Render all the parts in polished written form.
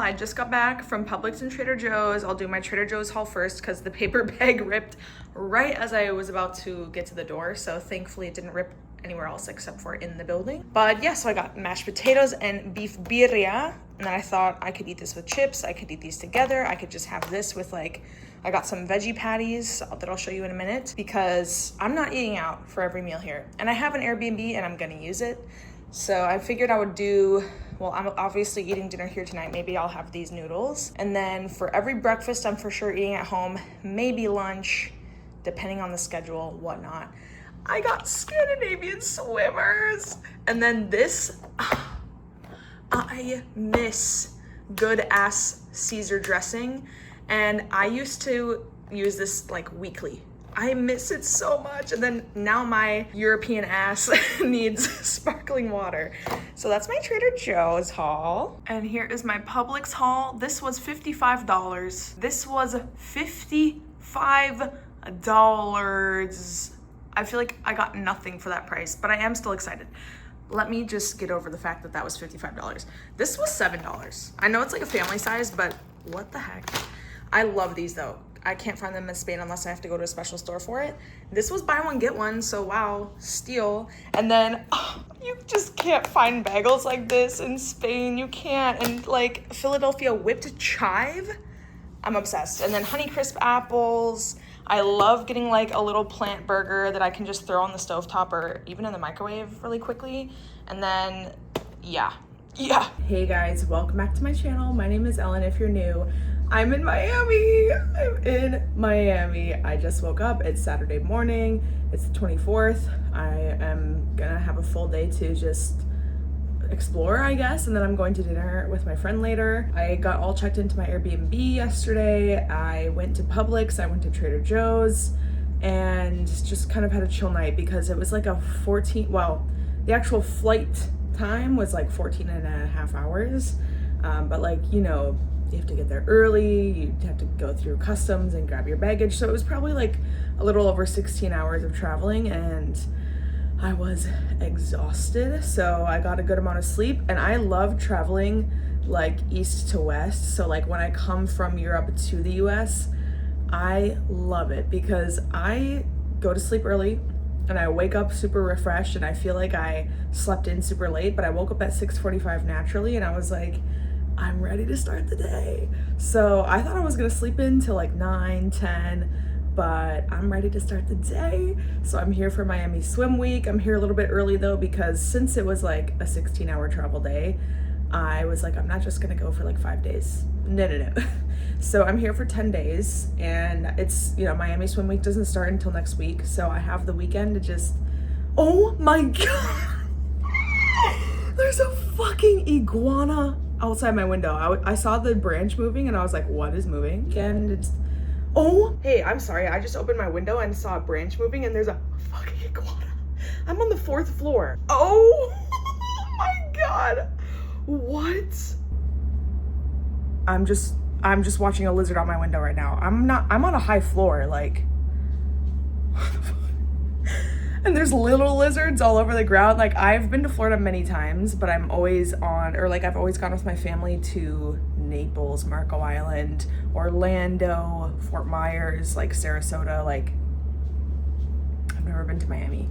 I just got back from Publix and Trader Joe's. I'll do my Trader Joe's haul first because the paper bag ripped right as I was about to get to the door. So thankfully it didn't rip anywhere else except for in the building. But yeah, so I got mashed potatoes and beef birria. And then I thought I could eat this with chips. I could eat these together. I could just have this with like, I got some veggie patties that I'll show you in a minute because I'm not eating out for every meal here. And I have an Airbnb and I'm gonna use it. So I figured I would do, well, I'm obviously eating dinner here tonight. Maybe I'll have these noodles. And then for every breakfast, I'm for sure eating at home, maybe lunch, depending on the schedule, whatnot. I got Scandinavian swimmers. And then this, I miss good ass Caesar dressing. And I used to use this like weekly. I miss it so much. And then now my European ass needs sparkling water. So that's my Trader Joe's haul. And here is my Publix haul. This was $55. This was $55. I feel like I got nothing for that price, but I am still excited. Let me just get over the fact that that was $55. This was $7. I know it's like a family size, but what the heck? I love these though. I can't find them in Spain unless I have to go to a special store for it. This was buy one, get one, so wow, steal. And then, you just can't find bagels like this in Spain. You can't. And like Philadelphia whipped chive, I'm obsessed. And then Honeycrisp apples. I love getting like a little plant burger that I can just throw on the stovetop or even in the microwave really quickly. And then, yeah. Hey guys, welcome back to my channel. My name is Ellen if you're new. I'm in Miami. I just woke up. It's Saturday morning. It's the 24th. I am gonna have a full day to just explore, I guess, and then I'm going to dinner with my friend later. I got all checked into my Airbnb yesterday. I went to Publix, I went to Trader Joe's, and just kind of had a chill night because it was like a the actual flight time was like 14 and a half hours. But like, you know, you have to get there early, you have to go through customs and grab your baggage. So it was probably like a little over 16 hours of traveling and I was exhausted. So I got a good amount of sleep and I love traveling like east to west. So like when I come from Europe to the US, I love it because I go to sleep early and I wake up super refreshed and I feel like I slept in super late, but I woke up at 6:45 naturally and I was like, I'm ready to start the day. So I thought I was gonna sleep in till like 9, 10, but I'm ready to start the day. So I'm here for Miami Swim Week. I'm here a little bit early though, because since it was like a 16-hour travel day, I was like, I'm not just gonna go for like 5 days. No. So I'm here for 10 days and it's, you know, Miami Swim Week doesn't start until next week. So I have the weekend to just, oh my God. There's a fucking iguana outside my window. I saw the branch moving and I was like, what is moving? And it's, oh, hey, I'm sorry. I just opened my window and saw a branch moving and there's a fucking iguana. I'm on the 4th floor. Oh my God. What? I'm just watching a lizard out my window right now. I'm on a high floor, like, what the fuck? And there's little lizards all over the ground. Like, I've been to Florida many times, but I've always gone with my family to Naples, Marco Island, Orlando, Fort Myers, like Sarasota. Like, I've never been to Miami.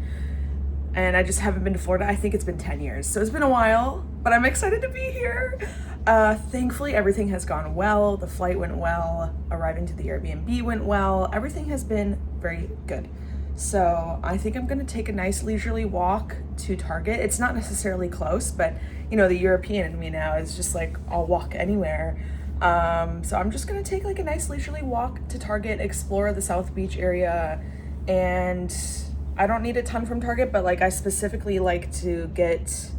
And I just haven't been to Florida. I think it's been 10 years. So it's been a while, but I'm excited to be here. Thankfully, everything has gone well. The flight went well. Arriving to the Airbnb went well. Everything has been very good. So I think I'm gonna take a nice leisurely walk to Target. It's not necessarily close, but you know, the European in me now is just like, I'll walk anywhere. So I'm just gonna take like a nice leisurely walk to Target, explore the South Beach area, and I don't need a ton from Target, but like I specifically like to get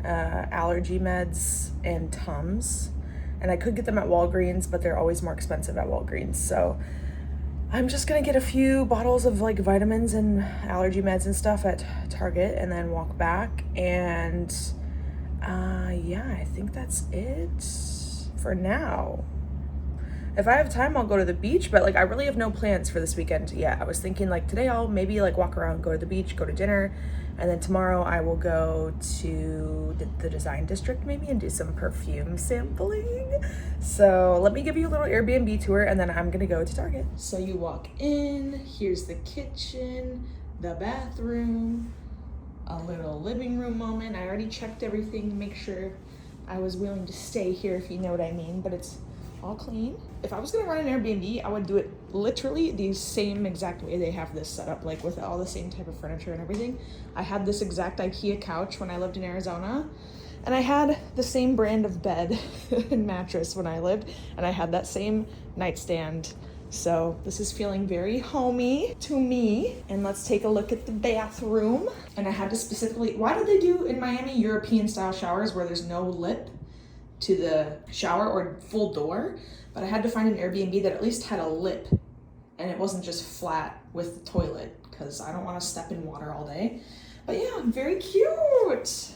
allergy meds and Tums, and I could get them at Walgreens, but they're always more expensive at Walgreens. So I'm just gonna get a few bottles of like vitamins and allergy meds and stuff at Target and then walk back. And yeah, I think that's it for now. if I have time, I'll go to the beach, but like I really have no plans for this weekend yet. I was thinking like today I'll maybe like walk around, go to the beach, go to dinner, and then tomorrow I will go to the design district maybe and do some perfume sampling. So let me give you a little Airbnb tour and then I'm gonna go to Target. So you walk in, here's the kitchen, the bathroom, a little living room moment. I already checked everything to make sure I was willing to stay here, if you know what I mean, but it's all clean. If I was gonna run an Airbnb, I would do it literally the same exact way they have this set up, like with all the same type of furniture and everything. I had this exact IKEA couch when I lived in Arizona, and I had the same brand of bed and mattress when I lived, and I had that same nightstand. So this is feeling very homey to me. And let's take a look at the bathroom. And I had to specifically, why do they do in Miami European style showers where there's no lip to the shower or full door? But I had to find an Airbnb that at least had a lip and it wasn't just flat with the toilet because I don't want to step in water all day. But yeah, very cute.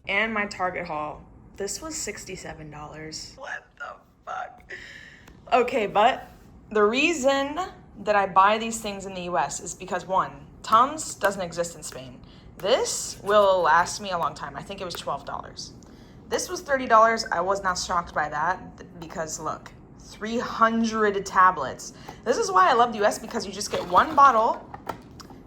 And my Target haul. This was $67. What the fuck? Okay, but the reason that I buy these things in the US is because one, Tums doesn't exist in Spain. This will last me a long time. I think it was $12. This was $30. I was not shocked by that because look, 300 tablets. This is why I love the US, because you just get one bottle,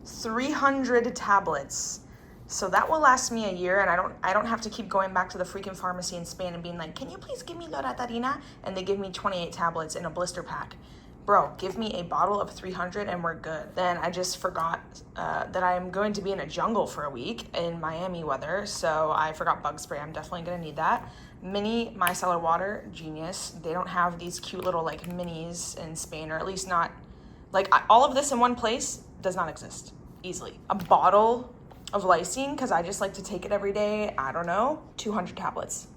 300 tablets. So that will last me a year, and I don't have to keep going back to the freaking pharmacy in Spain and being like, can you please give me loratadina? And they give me 28 tablets in a blister pack. Bro, give me a bottle of 300 and we're good. Then I just forgot that I am going to be in a jungle for a week in Miami weather, so I forgot bug spray. I'm definitely gonna need that. Mini micellar water, genius. They don't have these cute little like minis in Spain, or at least not, like all of this in one place does not exist easily. A bottle of lysine, because I just like to take it every day. I don't know, 200 tablets.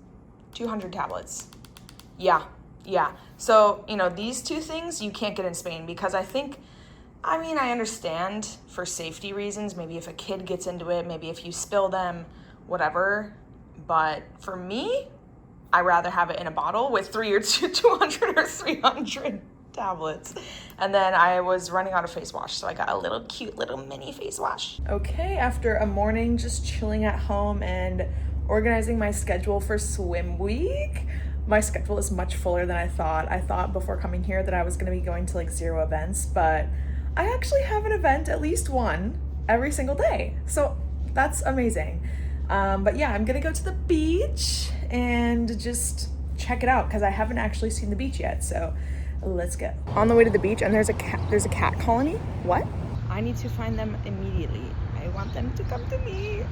200 tablets. Yeah. So, you know, these two things you can't get in Spain because I understand for safety reasons, maybe if a kid gets into it, maybe if you spill them, whatever. But for me, I'd rather have it in a bottle with 200 or 300 tablets. And then I was running out of face wash, so I got a little cute little mini face wash. Okay, after a morning just chilling at home and organizing my schedule for swim week, my schedule is much fuller than I thought. I thought before coming here that I was going to be going to like 0 events, but I actually have an event, at least one, every single day. So that's amazing. But yeah, I'm going to go to the beach and just check it out because I haven't actually seen the beach yet. So let's go. On the way to the beach, and there's a cat colony. What? I need to find them immediately. I want them to come to me.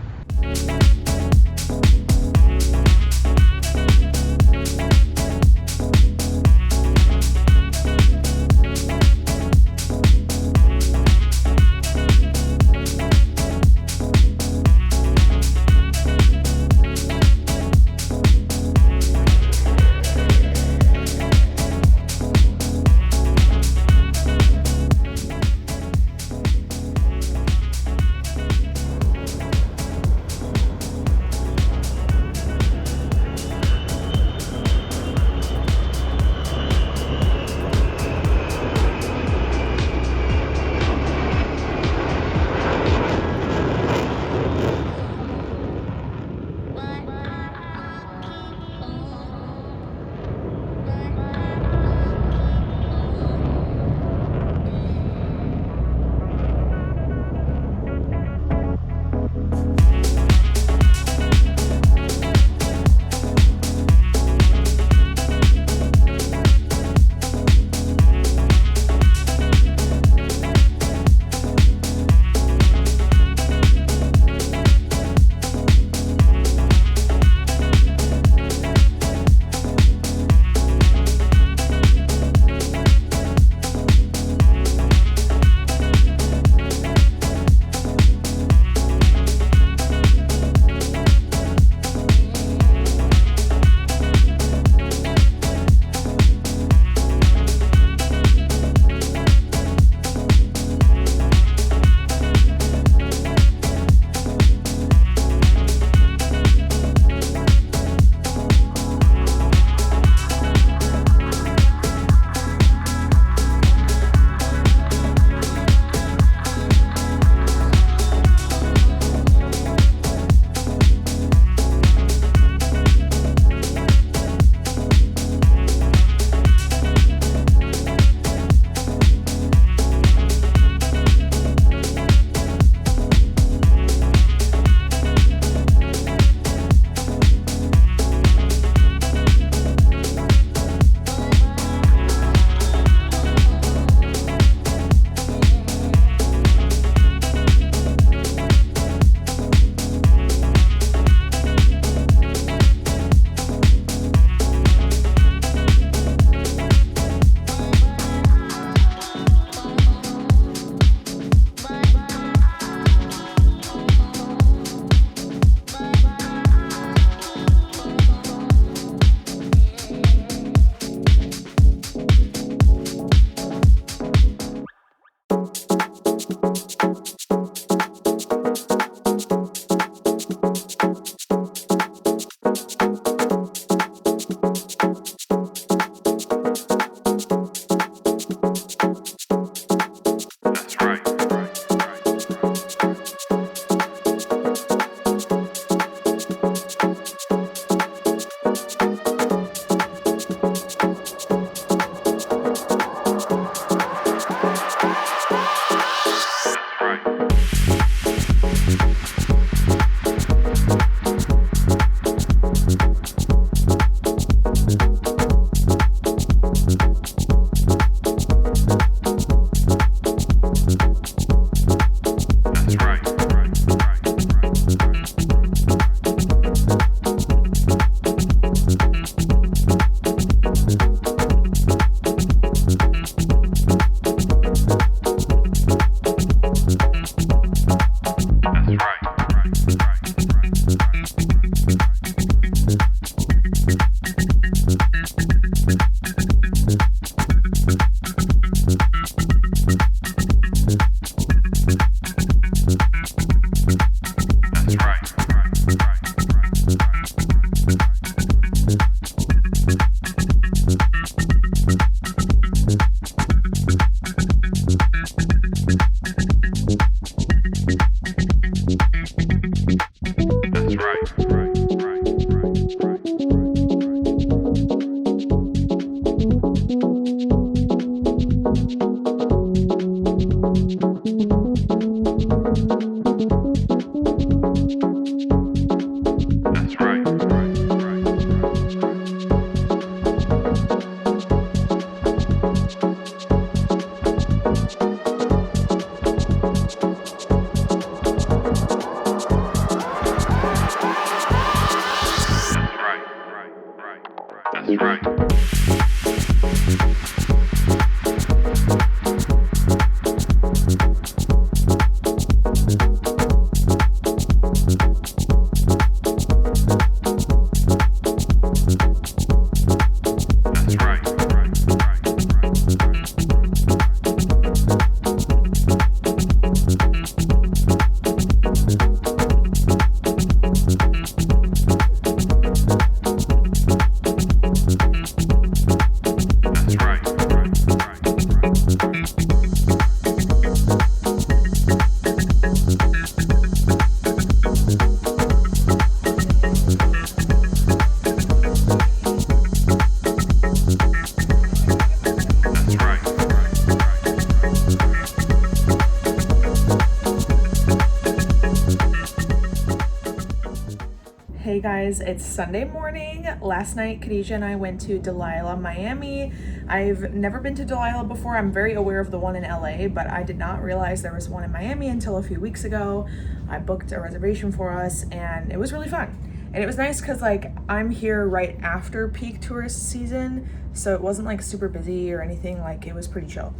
Hey guys, it's Sunday morning. Last night, Khadijah and I went to Delilah, Miami. I've never been to Delilah before. I'm very aware of the one in LA, but I did not realize there was one in Miami until a few weeks ago. I booked a reservation for us and it was really fun. And it was nice because like I'm here right after peak tourist season, so it wasn't like super busy or anything. Like it was pretty chill.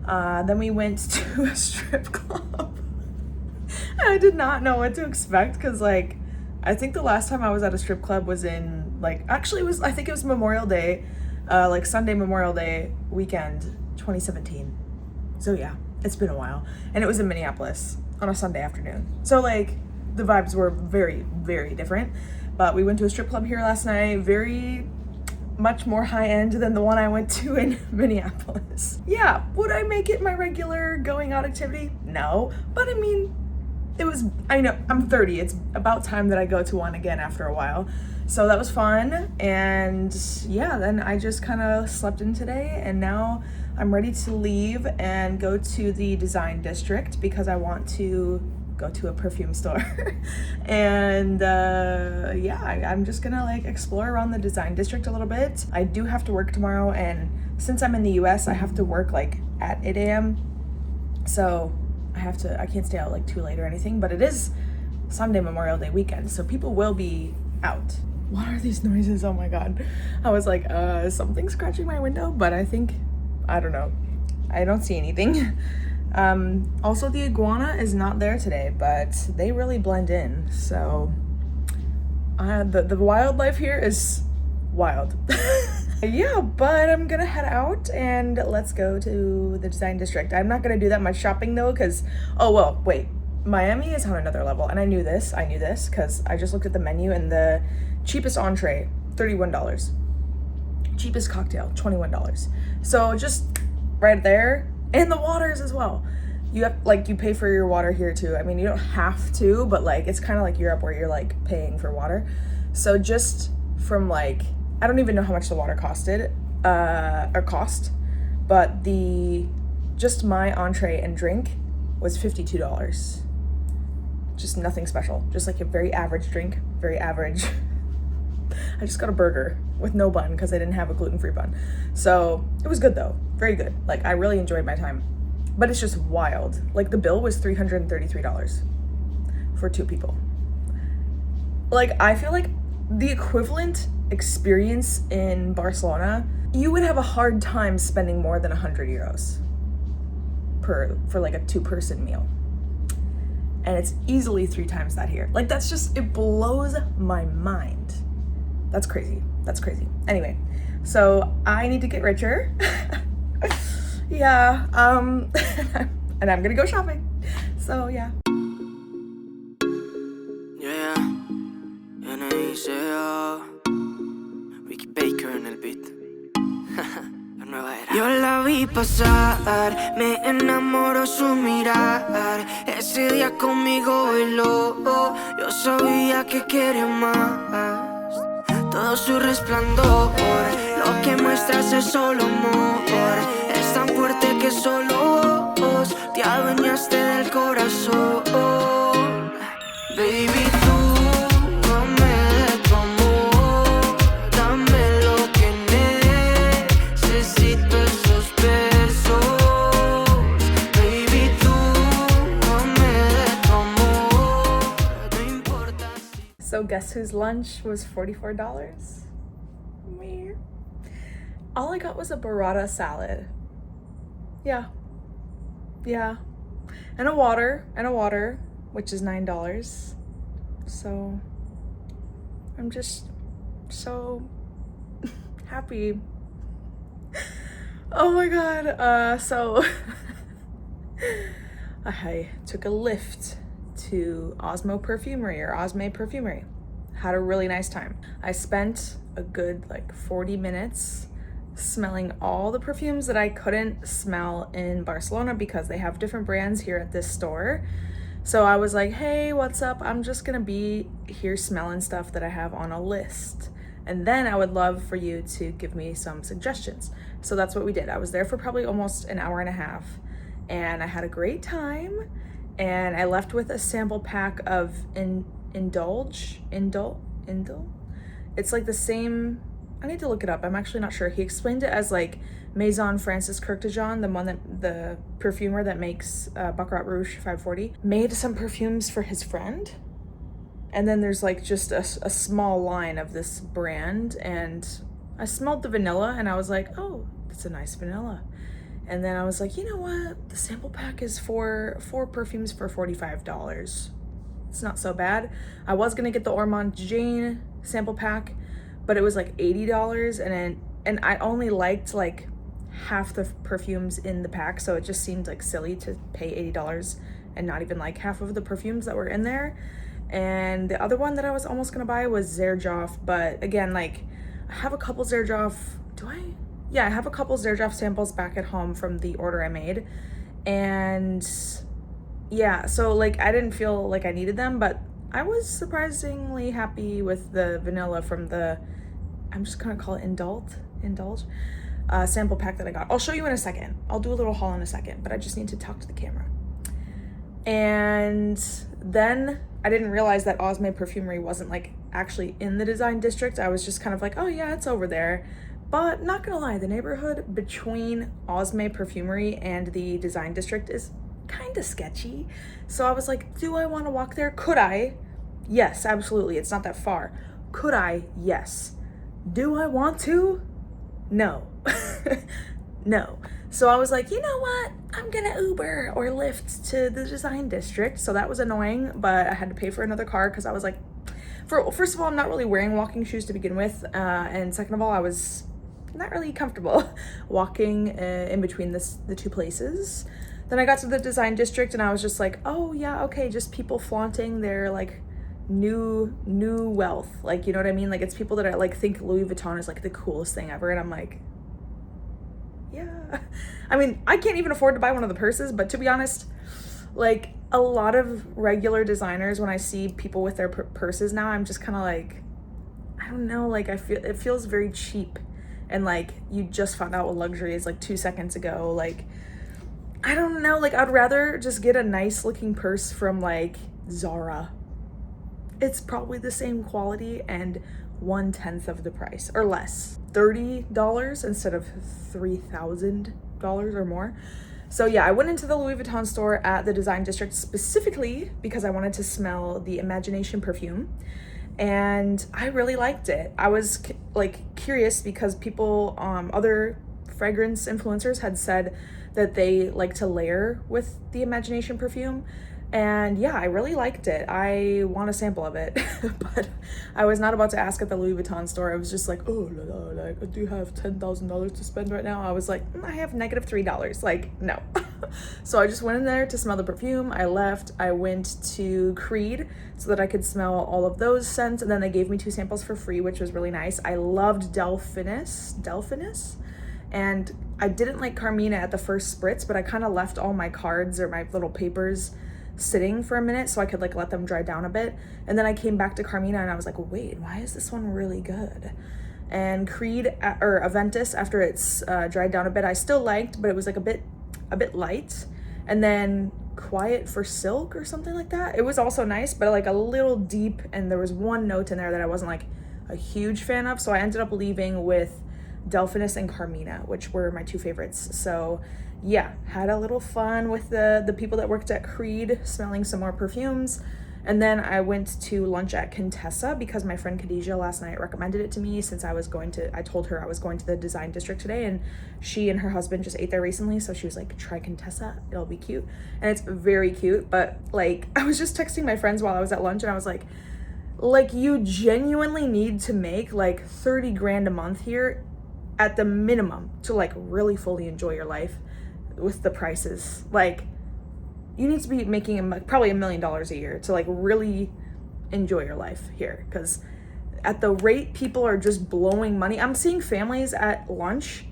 Then we went to a strip club. I did not know what to expect because like I think the last time I was at a strip club was in like, actually it was, I think it was Memorial Day, like Sunday Memorial Day weekend, 2017. So yeah, it's been a while. And it was in Minneapolis on a Sunday afternoon. So like the vibes were very, very different. But we went to a strip club here last night, very much more high end than the one I went to in Minneapolis. Yeah, would I make it my regular going out activity? No, but I mean, it was, I know, I'm 30. It's about time that I go to one again after a while. So that was fun. And yeah, then I just kind of slept in today and now I'm ready to leave and go to the design district because I want to go to a perfume store. And yeah, I'm just gonna like explore around the design district a little bit. I do have to work tomorrow, and since I'm in the US, I have to work like at 8 a.m. So I can't stay out like too late or anything, but it is Sunday Memorial Day weekend, so people will be out. What are these noises? Oh my god. I was like, something scratching my window, but I don't know. I don't see anything. Also the iguana is not there today, but they really blend in, so the wildlife here is wild. Yeah, but I'm gonna head out and let's go to the design district. I'm not gonna do that much shopping though, because, oh well, wait. Miami is on another level, and I knew this because I just looked at the menu, and the cheapest entree, $31. Cheapest cocktail, $21. So just right there, and the waters as well. You have, like, you pay for your water here too. I mean, you don't have to, but like, it's kind of like Europe where you're like paying for water. So just from like, I don't even know how much the water cost, but just my entree and drink was $52. Just nothing special, just like a very average drink, very average. I just got a burger with no bun because I didn't have a gluten-free bun. So it was good though, very good. Like I really enjoyed my time, but it's just wild. Like the bill was $333 for 2 people. Like I feel like the equivalent experience in Barcelona, you would have a hard time spending more than 100 euros for like a 2-person meal. And it's easily 3 times that here. Like that's just, it blows my mind. That's crazy. That's crazy. Anyway, so I need to get richer. Yeah, and I'm gonna go shopping. So yeah. Yo la vi vi pasar, me enamoró su mirar. Ese día conmigo bailó, yo sabía que quería más. Todo su resplandor, lo que muestras es solo amor. Es tan fuerte que solo vos te adueñaste del corazón. Baby, tú dame de tu amor, dame lo que necesito, esos besos. Baby, tú dame de tu amor, no importa si... So guess whose lunch was $44? Me. All I got was a burrata salad. Yeah. And a water, which is $9. So I'm just so happy. Oh my god. So I took a lift to Oseree Perfumery. Had a really nice time. I spent a good like 40 minutes smelling all the perfumes that I couldn't smell in Barcelona because they have different brands here at this store. So I was like, hey, what's up? I'm just gonna be here smelling stuff that I have on a list. And then I would love for you to give me some suggestions. So that's what we did. I was there for probably almost an hour and a half and I had a great time. And I left with a sample pack of Indulge. It's like the same, I need to look it up. I'm actually not sure. He explained it as like Maison Francis Kurkdjian, the perfumer that makes Baccarat Rouge 540, made some perfumes for his friend. And then there's like just a small line of this brand. And I smelled the vanilla and I was like, oh, that's a nice vanilla. And then I was like, you know what? The sample pack is for 4 perfumes for $45. It's not so bad. I was gonna get the Ormond Jane sample pack, but it was like $80, and I only liked like half the perfumes in the pack, so it just seemed like silly to pay $80 and not even like half of the perfumes that were in there. And the other one that I was almost gonna buy was Xerjoff, but again, like I have a couple Xerjoff. I have a couple Xerjoff samples back at home from the order I made, and yeah, so like I didn't feel like I needed them, but I was surprisingly happy with the vanilla from the, I'm just gonna call it Indulge sample pack that I got. I'll show you in a second. I'll do a little haul in a second, but I just need to talk to the camera. And then I didn't realize that Oseree Perfumery wasn't like actually in the design district. I was just kind of like, oh yeah, it's over there. But not gonna lie, the neighborhood between Oseree Perfumery and the design district is kind of sketchy. So I was like, do I want to walk there? Could I? Yes, absolutely. It's not that far. Could I? Yes. Do I want to? No. No. So I was like, you know what? I'm gonna Uber or Lyft to the design district. So that was annoying, but I had to pay for another car because I was like, first of all, I'm not really wearing walking shoes to begin with. And second of all, I was not really comfortable walking in between the two places. Then I got to the design district and I was just like, oh yeah, okay, just people flaunting their like new wealth. Like, you know what I mean? Like it's people that I like think Louis Vuitton is like the coolest thing ever. And I'm like, yeah. I mean, I can't even afford to buy one of the purses, but to be honest, like a lot of regular designers, when I see people with their purses now, I'm just kind of like, I don't know, like it feels very cheap. And like you just found out what luxury is like 2 seconds ago. Like, I don't know, like I'd rather just get a nice looking purse from like Zara. It's probably the same quality and 1/10 of the price or less. $30 instead of $3,000 or more. So yeah, I went into the Louis Vuitton store at the design district specifically because I wanted to smell the Imagination perfume. And I really liked it. I was like curious because people, other fragrance influencers had said that they like to layer with the Imagination perfume. And yeah, I really liked it. I want a sample of it, but I was not about to ask at the Louis Vuitton store. I was just like, oh, like, I do have $10,000 to spend right now. I was like, I have -$3. Like, no. So I just went in there to smell the perfume. I left. I went to Creed so that I could smell all of those scents. And then they gave me 2 samples for free, which was really nice. I loved Delphinus. And I didn't like Carmina at the first spritz, but I kind of left all my cards or my little papers sitting for a minute so I could like let them dry down a bit. And then I came back to Carmina and I was like, wait, why is this one really good? And Creed or Aventus, after it's dried down a bit, I still liked, but it was like a bit light. And then Quiet for Silk or something like that, it was also nice, but like a little deep, and there was one note in there that I wasn't like a huge fan of, so I ended up leaving with Delphinus and Carmina, which were my two favorites. So yeah, had a little fun with the people that worked at Creed, smelling some more perfumes. And then I went to lunch at Contessa because my friend Khadijah last night recommended it to me, since I told her I was going to the design district today, and she and her husband just ate there recently, so she was like, try Contessa, it'll be cute. And it's very cute, but like I was just texting my friends while I was at lunch and I was like you genuinely need to make like 30 grand a month here at the minimum to like really fully enjoy your life with the prices. Like, you need to be making probably $1 million a year to like really enjoy your life here, because at the rate people are just blowing money. I'm seeing families at lunch,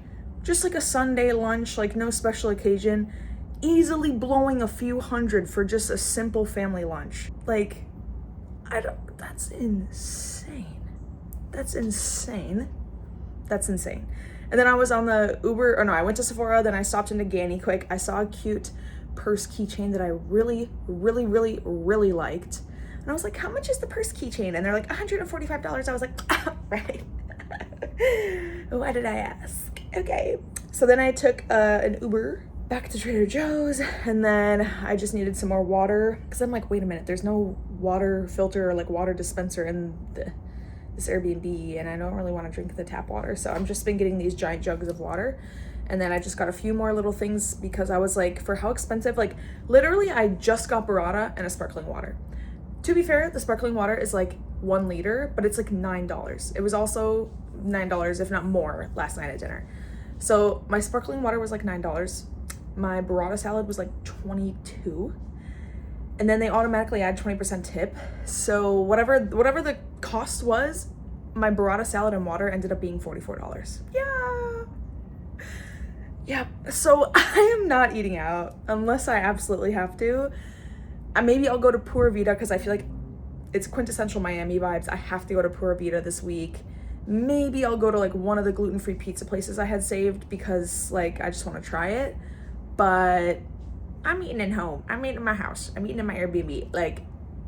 just like a Sunday lunch, like no special occasion, easily blowing a few hundred for just a simple family lunch. Like, that's insane. That's insane. And then I was on the Uber, I went to Sephora, then I stopped into Ganny quick. I saw a cute purse keychain that I really liked. And I was like, how much is the purse keychain? And they're like, $145. I was like, right. Why did I ask? Okay. So then I took an Uber back to Trader Joe's, and then I just needed some more water, because I'm like, wait a minute, there's no water filter or like water dispenser in this Airbnb, and I don't really want to drink the tap water, so I've just been getting these giant jugs of water. And then I just got a few more little things because I was like, for how expensive, like literally I just got burrata and a sparkling water. To be fair, the sparkling water is like 1 liter, but it's like $9. It was also $9, if not more, last night at dinner. So my sparkling water was like $9. My burrata salad was like $22. And then they automatically add 20% tip. So whatever the cost was, my burrata salad and water ended up being $44. Yeah, so I am not eating out unless I absolutely have to. Maybe I'll go to Pura Vida because I feel like it's quintessential Miami vibes. I have to go to Pura Vida this week. Maybe I'll go to like one of the gluten-free pizza places I had saved because like I just want to try it. But I'm eating at home. I'm eating in my house. I'm eating in my Airbnb. Like,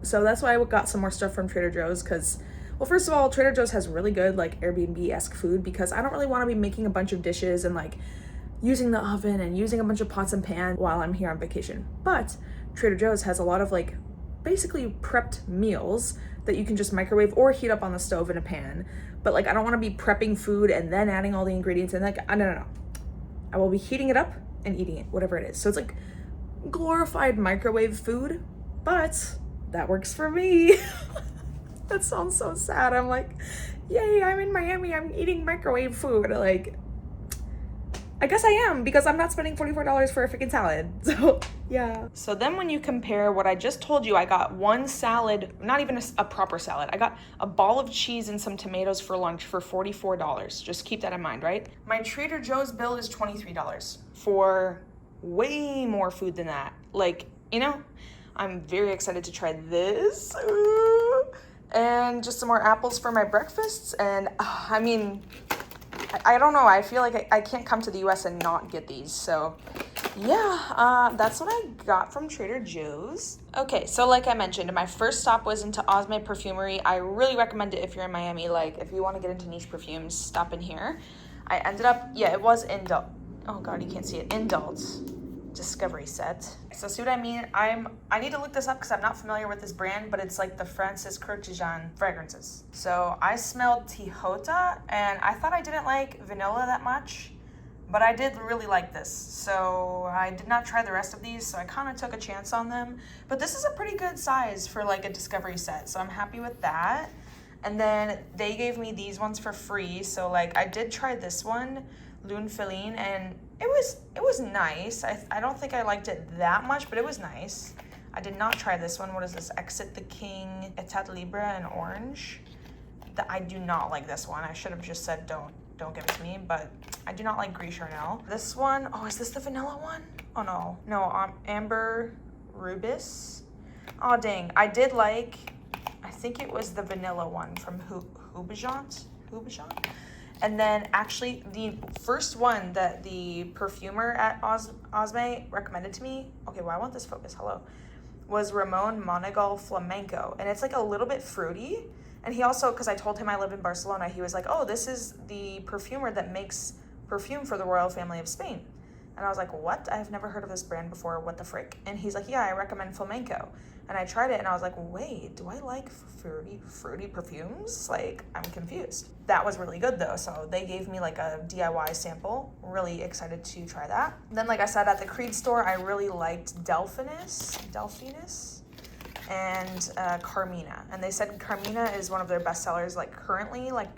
so that's why I got some more stuff from Trader Joe's because, well, first of all, Trader Joe's has really good like Airbnb-esque food because I don't really want to be making a bunch of dishes and like using the oven and using a bunch of pots and pans while I'm here on vacation. But Trader Joe's has a lot of like basically prepped meals that you can just microwave or heat up on the stove in a pan. But like I don't want to be prepping food and then adding all the ingredients and like no. I will be heating it up and eating it, whatever it is. So it's like glorified microwave food, but that works for me. That sounds so sad. I'm like, yay, I'm in Miami, I'm eating microwave food. Like, I guess I am, because I'm not spending $44 for a freaking salad. So yeah. So then when you compare what I just told you, I got one salad, not even a proper salad. I got a ball of cheese and some tomatoes for lunch for $44. Just keep that in mind, right? My Trader Joe's bill is $23 for way more food than that. Like, you know, I'm very excited to try this. And just some more apples for my breakfasts. And I mean, I don't know, I feel like I can't come to the US and not get these, so yeah, that's what I got from Trader Joe's. Okay, so like I mentioned, my first stop was into Osme Perfumery. I really recommend it if you're in Miami. Like, if you want to get into niche perfumes, stop in here. I ended up, yeah, it was in oh god, you can't see it, Indult's Discovery set. So see what I mean? I need to look this up because I'm not familiar with this brand, but it's like the Francis Kurkdjian fragrances. So I smelled Tijota and I thought I didn't like vanilla that much, but I did really like this. So I did not try the rest of these, so I kind of took a chance on them. But this is a pretty good size for like a Discovery set, so I'm happy with that. And then they gave me these ones for free. So like I did try this one, Lune Feline, and it was nice. I don't think I liked it that much, but it was nice. I did not try this one. What is this? Exit the King Etat Libre in orange. I do not like this one. I should have just said don't. don't give it to me, but I do not like Gris Charnel. This one, oh, is this the vanilla one? Oh no, no, Amber Rubis. Oh dang, I did like, I think it was the vanilla one from Houbajant. And then actually the first one that the perfumer at Osme recommended to me, okay, well I want this focus, hello, was Ramon Monegal Flamenco. And it's like a little bit fruity. And he also, because I told him I lived in Barcelona, he was like, oh, this is the perfumer that makes perfume for the royal family of Spain. And I was like, what? I've never heard of this brand before, what the frick? And he's like, yeah, I recommend Flamenco. And I tried it and I was like, wait, do I like fruity perfumes? Like, I'm confused. That was really good though. So they gave me like a DIY sample. Really excited to try that. Then like I said, at the Creed store, I really liked Delphinus, and Carmina. And they said Carmina is one of their best sellers, like currently, like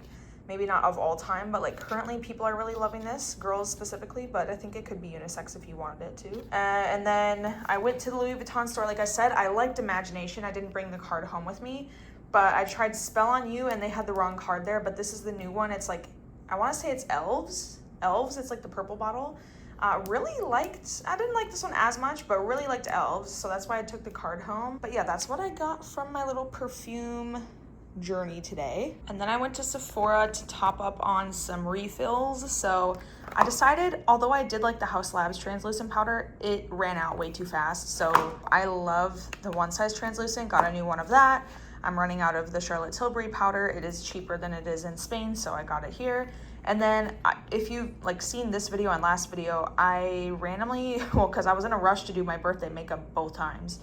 maybe not of all time, but like currently people are really loving this, girls specifically, but I think it could be unisex if you wanted it too. And then I went to the Louis Vuitton store. Like I said, I liked Imagination. I didn't bring the card home with me, but I tried Spell on You and they had the wrong card there, but this is the new one. It's like, I want to say it's Elves, it's like the purple bottle. I didn't like this one as much, but really liked Elves, so that's why I took the card home. But yeah, that's what I got from my little perfume journey today. And then I went to Sephora to top up on some refills. So I decided, although I did like the House Labs translucent powder, it ran out way too fast. So I love the one size translucent, got a new one of that. I'm running out of the Charlotte Tilbury powder. It is cheaper than it is in Spain, so I got it here. And then if you've like seen this video and last video, I randomly, well, because I was in a rush to do my birthday makeup both times,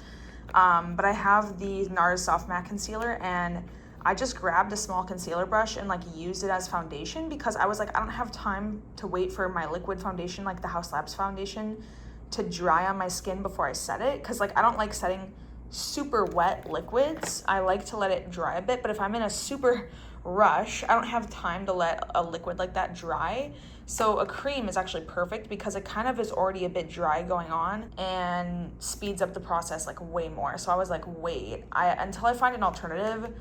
but I have the NARS Soft Matte Concealer, and I just grabbed a small concealer brush and like used it as foundation because I was like, I don't have time to wait for my liquid foundation, like the House Labs foundation, to dry on my skin before I set it. Because like I don't like setting super wet liquids. I like to let it dry a bit, but if I'm in a super rush, I don't have time to let a liquid like that dry. So a cream is actually perfect because it kind of is already a bit dry going on and speeds up the process like way more. So I was like, wait, until I find an alternative,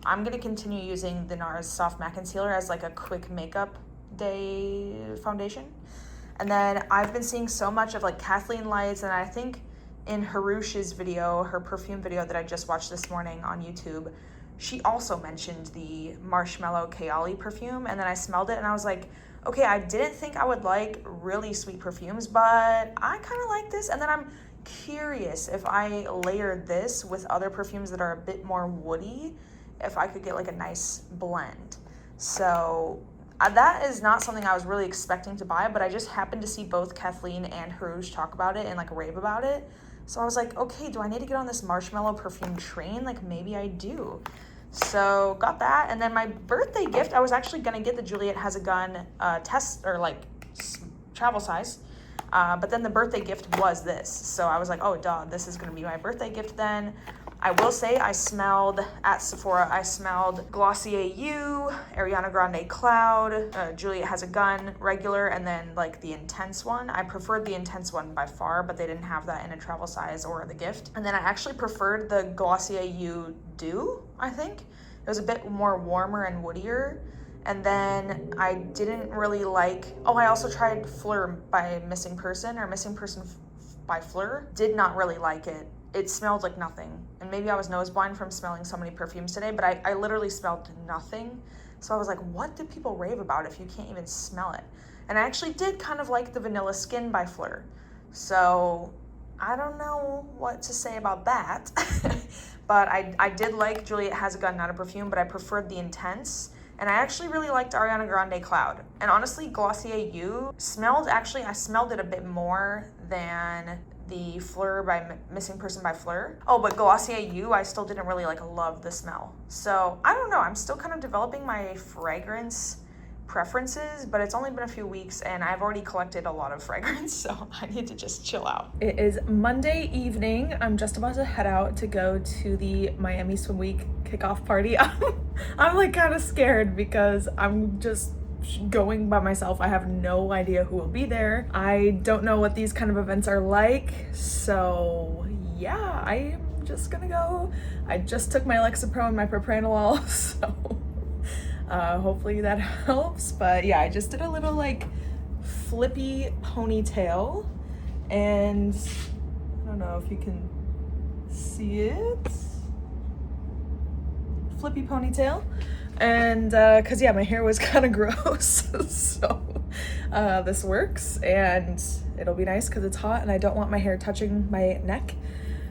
I'm gonna continue using the NARS Soft Matte Concealer as like a quick makeup day foundation. And then I've been seeing so much of like Kathleen Lights, and I think in Harush's video, her perfume video that I just watched this morning on YouTube, she also mentioned the Marshmallow Kayali perfume, and then I smelled it and I was like, okay, I didn't think I would like really sweet perfumes, but I kind of like this. And then I'm curious if I layered this with other perfumes that are a bit more woody, if I could get like a nice blend. So that is not something I was really expecting to buy, but I just happened to see both Kathleen and Harush talk about it and like rave about it. So I was like, okay, do I need to get on this marshmallow perfume train? Like maybe I do. So got that. And then my birthday gift, I was actually gonna get the Juliet Has a Gun test, or like travel size. But then the birthday gift was this. So I was like, oh duh, this is gonna be my birthday gift then. I will say I smelled at Sephora, I smelled Glossier You, Ariana Grande Cloud, Juliet Has a Gun, regular, and then like the intense one. I preferred the intense one by far, but they didn't have that in a travel size or the gift. And then I actually preferred the Glossier You Dew, I think. It was a bit more warmer and woodier. And then I didn't really like, oh, I also tried Fleur by Missing Person, or Missing Person by Fleur. Did not really like it. It smelled like nothing. And maybe I was nose blind from smelling so many perfumes today, but I literally smelled nothing. So I was like, what do people rave about if you can't even smell it? And I actually did kind of like the Vanilla Skin by Fleur. So I don't know what to say about that. But I did like Juliet Has a Gun, not a perfume, but I preferred the intense. And I actually really liked Ariana Grande Cloud. And honestly, Glossier You smelled, actually, I smelled it a bit more than the Fleur by Missing Person by Fleur. Oh, but Glossier You, I still didn't really like love the smell. So I don't know, I'm still kind of developing my fragrance preferences, but it's only been a few weeks and I've already collected a lot of fragrance, so I need to just chill out. It is Monday evening. I'm just about to head out to go to the Miami Swim Week kickoff party. I'm like kind of scared because I'm just going by myself. I have no idea who will be there. I don't know what these kind of events are like, so yeah, I am just gonna go. I just took my Lexapro and my propranolol, so Hopefully that helps. But yeah, I just did a little like flippy ponytail, and I don't know if you can see it. Flippy ponytail. And cause yeah, my hair was kind of gross. So this works, and it'll be nice because it's hot and I don't want my hair touching my neck.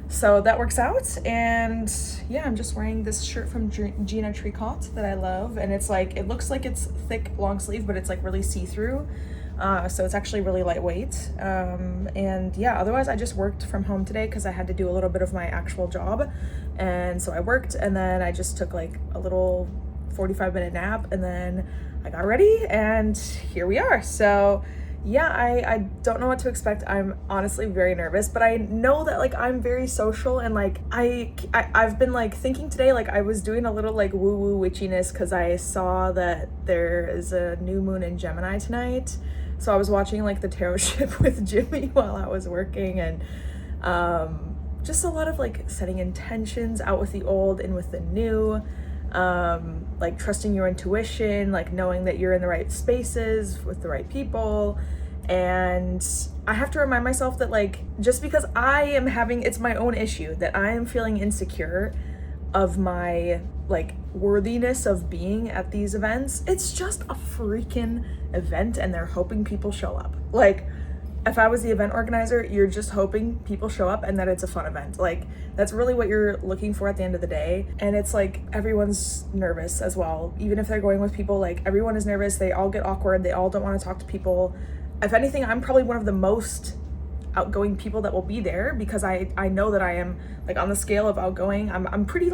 So that works out. And yeah, I'm just wearing this shirt from Gina Tricot that I love, and it's like, it looks like it's thick long sleeve, but it's like really see-through. So it's actually really lightweight. And yeah, otherwise I just worked from home today because I had to do a little bit of my actual job. And so I worked, and then I just took like a little 45-minute nap, and then I got ready, and here we are. So yeah, I don't know what to expect. I'm honestly very nervous, but I know that like I'm very social, and like I've been like thinking today, like I was doing a little like woo-woo witchiness because I saw that there is a new moon in Gemini tonight. So I was watching like the tarot ship with Jimmy while I was working, and just a lot of like setting intentions, out with the old, in with the new, like trusting your intuition, like knowing that you're in the right spaces with the right people. And I have to remind myself that like, just because I am having, it's my own issue, that I am feeling insecure of my like worthiness of being at these events. It's just a freaking event, and they're hoping people show up. Like, if I was the event organizer, you're just hoping people show up and that it's a fun event. Like, that's really what you're looking for at the end of the day. And it's like, everyone's nervous as well. Even if they're going with people, like everyone is nervous. They all get awkward. They all don't want to talk to people. If anything, I'm probably one of the most outgoing people that will be there, because I know that I am like, on the scale of outgoing, I'm pretty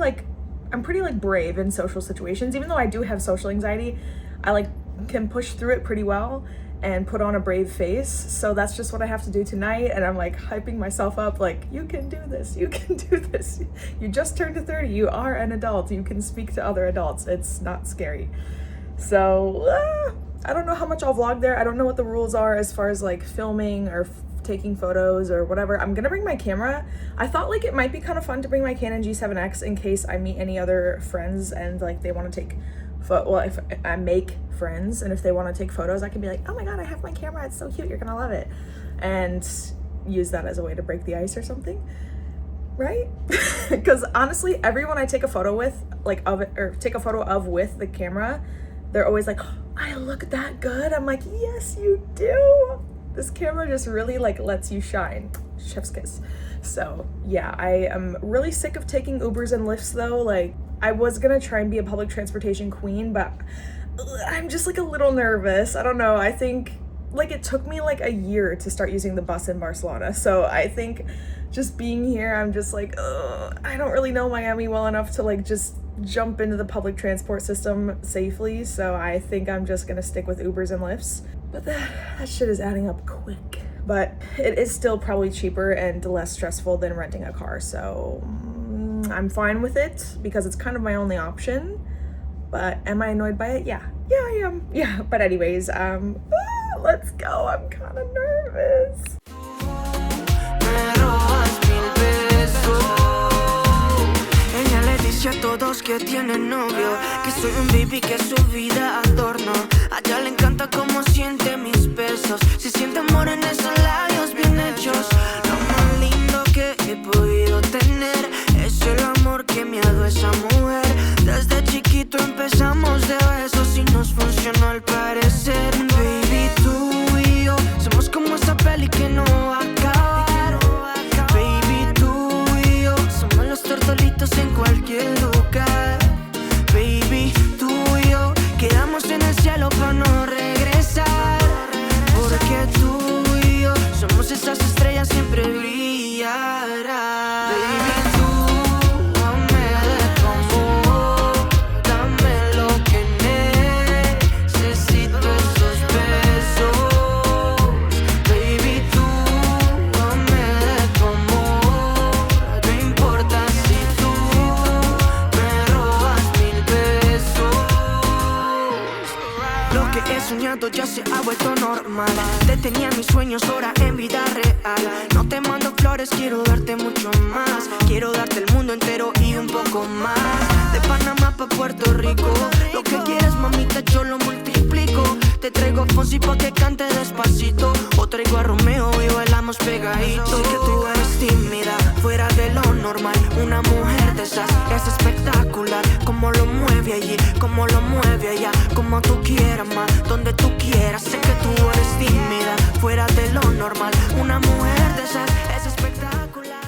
brave in social situations. Even though I do have social anxiety, I like can push through it pretty well and put on a brave face. So that's just what I have to do tonight. And I'm like hyping myself up, like, you can do this, you can do this. You just turned to 30, you are an adult, you can speak to other adults. It's not scary. So I don't know how much I'll vlog there. I don't know what the rules are as far as like filming or taking photos or whatever. I'm gonna bring my camera. I thought like it might be kind of fun to bring my Canon G7X in case I meet any other friends and like they want to take if I make friends, and if they want to take photos, I can be like, oh my god, I have my camera, it's so cute, you're gonna love it, and use that as a way to break the ice or something, right? Because honestly, everyone I take a photo with, like of it, or take a photo of with the camera, they're always like, oh, I look that good. I'm like, yes you do. This camera just really like lets you shine. Chef's kiss. So yeah, I am really sick of taking Ubers and Lyfts though. Like, I was gonna try and be a public transportation queen, but I'm just like a little nervous. I don't know. I think like it took me like a year to start using the bus in Barcelona. So I think just being here, I'm just like, I don't really know Miami well enough to like just jump into the public transport system safely. So I think I'm just gonna stick with Ubers and Lyfts. But that shit is adding up quick. But it is still probably cheaper and less stressful than renting a car. So I'm fine with it because it's kind of my only option. But am I annoyed by it? Yeah, I am. Yeah, but anyways, let's go. I'm kind of nervous. A todos que tienen novio, que soy un baby, que su vida adorno. A ella le encanta cómo siente mis besos. Si siente amor en esos labios bien hechos. Lo más lindo que he podido tener es el amor que me ha dado esa mujer. Desde chiquito empezamos de besos y nos funcionó al parecer. Baby, tú y yo somos como esa peli que no acaba. Baby, tú y yo somos los tortolitos en cualquier lugar. Baby, tú y yo quedamos en el cielo para no regresar. Porque tú y yo somos esas estrellas, siempre brillarán. Baby, tú dame de tu amor, dame lo que necesito, esos besos. Baby, tú dame de tu amor, no importa si tú me robas 1000 besos. Lo que he soñado ya se ha vuelto normal. Te tenía en mis sueños, ahora en vida real. No te mando flores, quiero darte mucho más. Quiero darte el mundo entero y un poco más. De Panamá pa' Puerto Rico. Lo que quieres, mami, así pa' que cante despacito. O traigo a Romeo y bailamos pegaditos. Sé que tú eres tímida, fuera de lo normal. Una mujer de esas es espectacular. Como lo mueve allí, como lo mueve allá. Como tú quieras más, donde tú quieras. Sé que tú eres tímida, fuera de lo normal. Una mujer de esas es espectacular.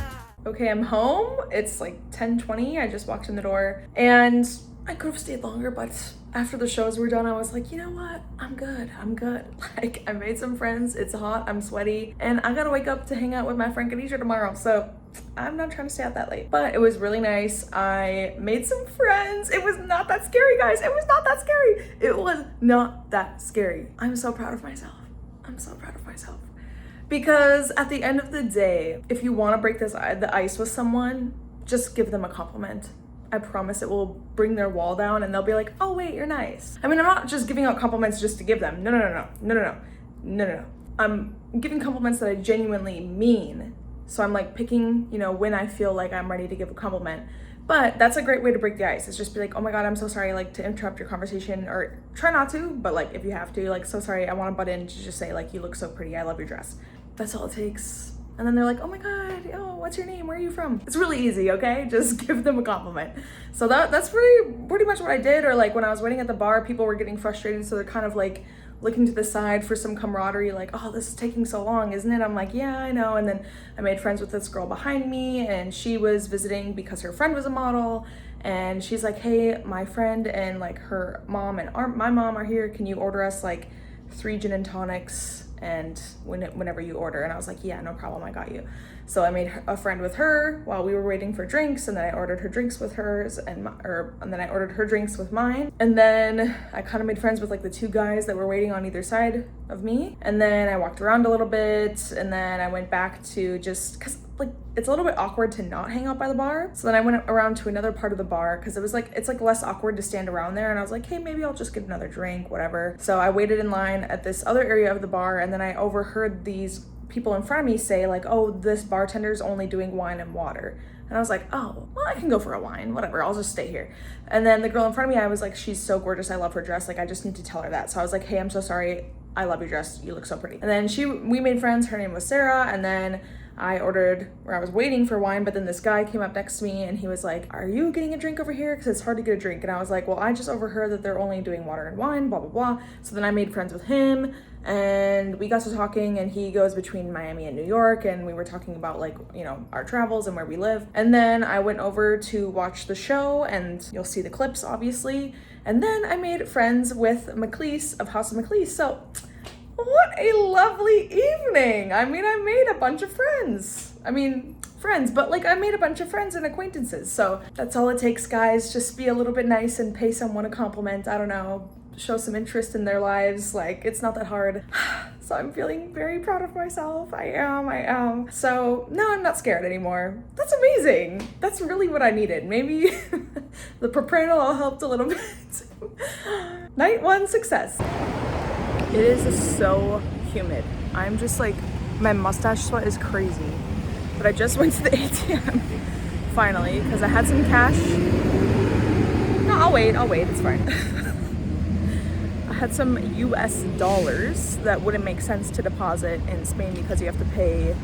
Okay, I'm home. It's like 10:20. I just walked in the door and I could have stayed longer, but after the shows were done, I was like, you know what? I'm good. Like, I made some friends. It's hot. I'm sweaty. And I gotta wake up to hang out with my friend Khadijah tomorrow. So I'm not trying to stay out that late. But it was really nice. I made some friends. It was not that scary, guys. It was not that scary. It was not that scary. I'm so proud of myself. I'm so proud of myself. Because at the end of the day, if you want to break the ice with someone, just give them a compliment. I promise it will bring their wall down and they'll be like, oh wait, you're nice. I mean, I'm not just giving out compliments just to give them. No. I'm giving compliments that I genuinely mean. So I'm like picking, you know, when I feel like I'm ready to give a compliment. But that's a great way to break the ice. It's just be like, oh my God, I'm so sorry, like, to interrupt your conversation, or try not to, but like if you have to, like, so sorry, I want to butt in to just say like, you look so pretty, I love your dress. That's all it takes. And then they're like, oh my God, oh, what's your name? Where are you from? It's really easy, okay? Just give them a compliment. So that's pretty much what I did. Or like when I was waiting at the bar, people were getting frustrated. So they're kind of like looking to the side for some camaraderie, like, oh, this is taking so long, isn't it? I'm like, yeah, I know. And then I made friends with this girl behind me, and she was visiting because her friend was a model. And she's like, hey, my friend and like her mom and my mom are here. Can you order us like 3 gin and tonics and whenever you order? And I was like, yeah, no problem, I got you. So I made a friend with her while we were waiting for drinks, and then I ordered her drinks with hers, and then I ordered her drinks with mine. And then I kind of made friends with like the 2 guys that were waiting on either side of me. And then I walked around a little bit, and then I went back to just, cause like it's a little bit awkward to not hang out by the bar. So then I went around to another part of the bar because it was like, it's like less awkward to stand around there. And I was like, hey, maybe I'll just get another drink, whatever. So I waited in line at this other area of the bar, and then I overheard these people in front of me say like, oh, this bartender's only doing wine and water. And I was like, oh, well, I can go for a wine, whatever, I'll just stay here. And then the girl in front of me, I was like, she's so gorgeous, I love her dress, like I just need to tell her that. So I was like, hey, I'm so sorry, I love your dress, you look so pretty. And then we made friends, her name was Sarah, and then I was waiting for wine, but then this guy came up next to me and he was like, are you getting a drink over here? Because it's hard to get a drink. And I was like, well, I just overheard that they're only doing water and wine, blah, blah, blah. So then I made friends with him, and we got to talking, and he goes between Miami and New York, and we were talking about like, you know, our travels and where we live. And then I went over to watch the show, and you'll see the clips, obviously. And then I made friends with Mclees of Haus of Mclees. So what a lovely evening. I mean, I made a bunch of friends. But like I made a bunch of friends and acquaintances. So that's all it takes, guys. Just be a little bit nice and pay someone a compliment. I don't know, show some interest in their lives. Like, it's not that hard. So I'm feeling very proud of myself. I am. So no, I'm not scared anymore. That's amazing. That's really what I needed. Maybe the propranolol helped a little bit. Night 1 success. It is so humid. I'm just like, my mustache sweat is crazy. But I just went to the ATM finally because I had some cash. No, I'll wait, it's fine. I had some US dollars that wouldn't make sense to deposit in Spain because you have to pay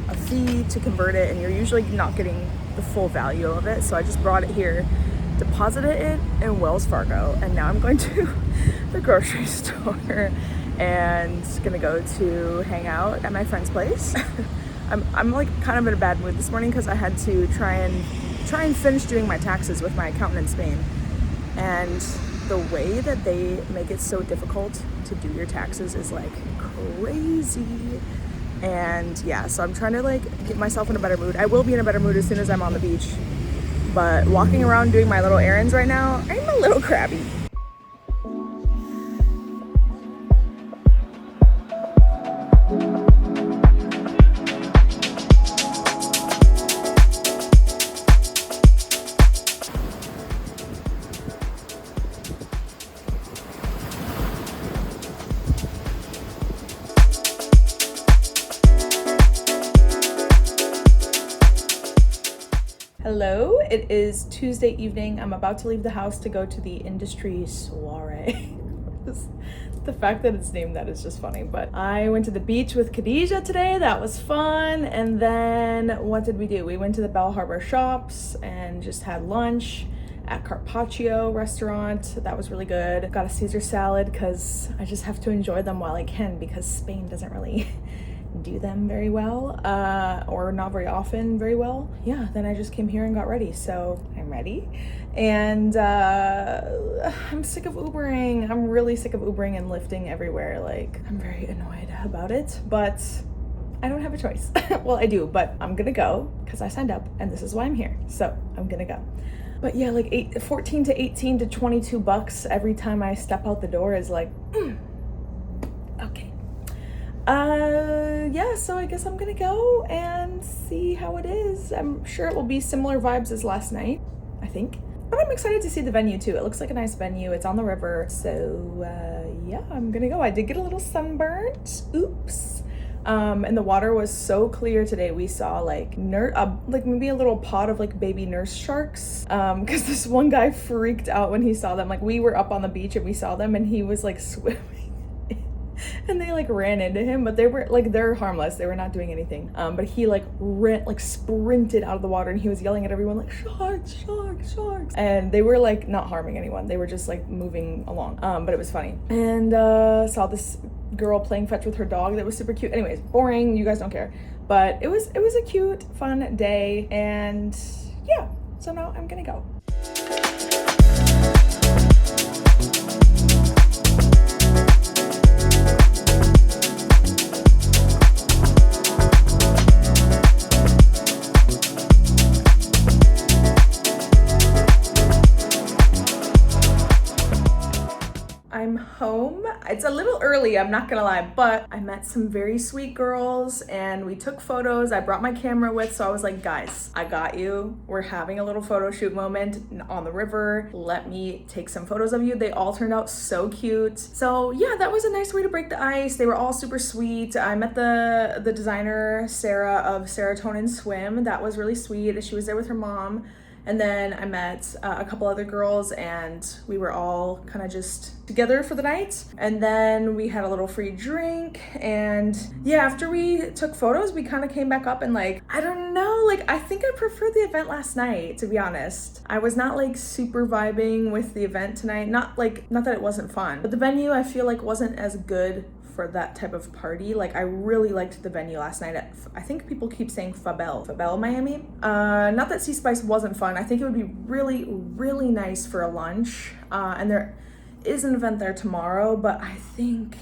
a fee to convert it, and you're usually not getting the full value of it. So I just brought it here, deposited it in Wells Fargo, and now I'm going to the grocery store and gonna go to hang out at my friend's place. I'm like kind of in a bad mood this morning because I had to try and finish doing my taxes with my accountant in Spain, and the way that they make it so difficult to do your taxes is like crazy. And yeah, so I'm trying to like get myself in a better mood. I will be in a better mood as soon as I'm on the beach, but walking around doing my little errands right now, I'm a little crabby. Hello, it is Tuesday evening. I'm about to leave the house to go to the industry soiree. The fact that it's named that is just funny. But I went to the beach with Khadijah today. That was fun. And then what did we do? We went to the Bell Harbor Shops and just had lunch at Carpaccio restaurant. That was really good. Got a Caesar salad because I just have to enjoy them while I can, because Spain doesn't really do them very well, or not very often very well. Yeah, then I just came here and got ready, so I'm ready. And I'm sick of Ubering. I'm really sick of Ubering and lifting everywhere. Like, I'm very annoyed about it, but I don't have a choice. Well, I do, but I'm gonna go because I signed up and this is why I'm here, so I'm gonna go. But yeah, like 14 to 18 to 22 bucks every time I step out the door is like, okay. Yeah, so I guess I'm gonna go and see how it is. I'm sure it will be similar vibes as last night, I think. But I'm excited to see the venue too. It looks like a nice venue. It's on the river. So yeah, I'm gonna go. I did get a little sunburnt. Oops. And the water was so clear today. We saw like maybe a little pod of like baby nurse sharks. Because this one guy freaked out when he saw them. Like, we were up on the beach and we saw them and he was like swimming. And they like ran into him, but they were like, they're harmless. They were not doing anything. But he like sprinted out of the water and he was yelling at everyone like, sharks, sharks, sharks. And they were like not harming anyone. They were just like moving along. But it was funny. And saw this girl playing fetch with her dog that was super cute. Anyways, boring. You guys don't care. But it was a cute, fun day. And yeah, so now I'm gonna go. I'm home. It's a little early, I'm not gonna lie, but I met some very sweet girls and we took photos. I brought my camera with, so I was like, guys, I got you. We're having a little photo shoot moment on the river. Let me take some photos of you. They all turned out so cute. So yeah, that was a nice way to break the ice. They were all super sweet. I met the designer, Sarah of Serotonin Swim. That was really sweet. She was there with her mom. And then I met a couple other girls and we were all kind of just together for the night. And then we had a little free drink. And yeah, after we took photos, we kind of came back up and like, I don't know, like I think I preferred the event last night, to be honest. I was not like super vibing with the event tonight. Not that it wasn't fun, but the venue I feel like wasn't as good for that type of party. Like, I really liked the venue last night at, I think people keep saying Fabel, Miami. Not that Sea Spice wasn't fun. I think it would be really, really nice for a lunch. And there is an event there tomorrow, but I think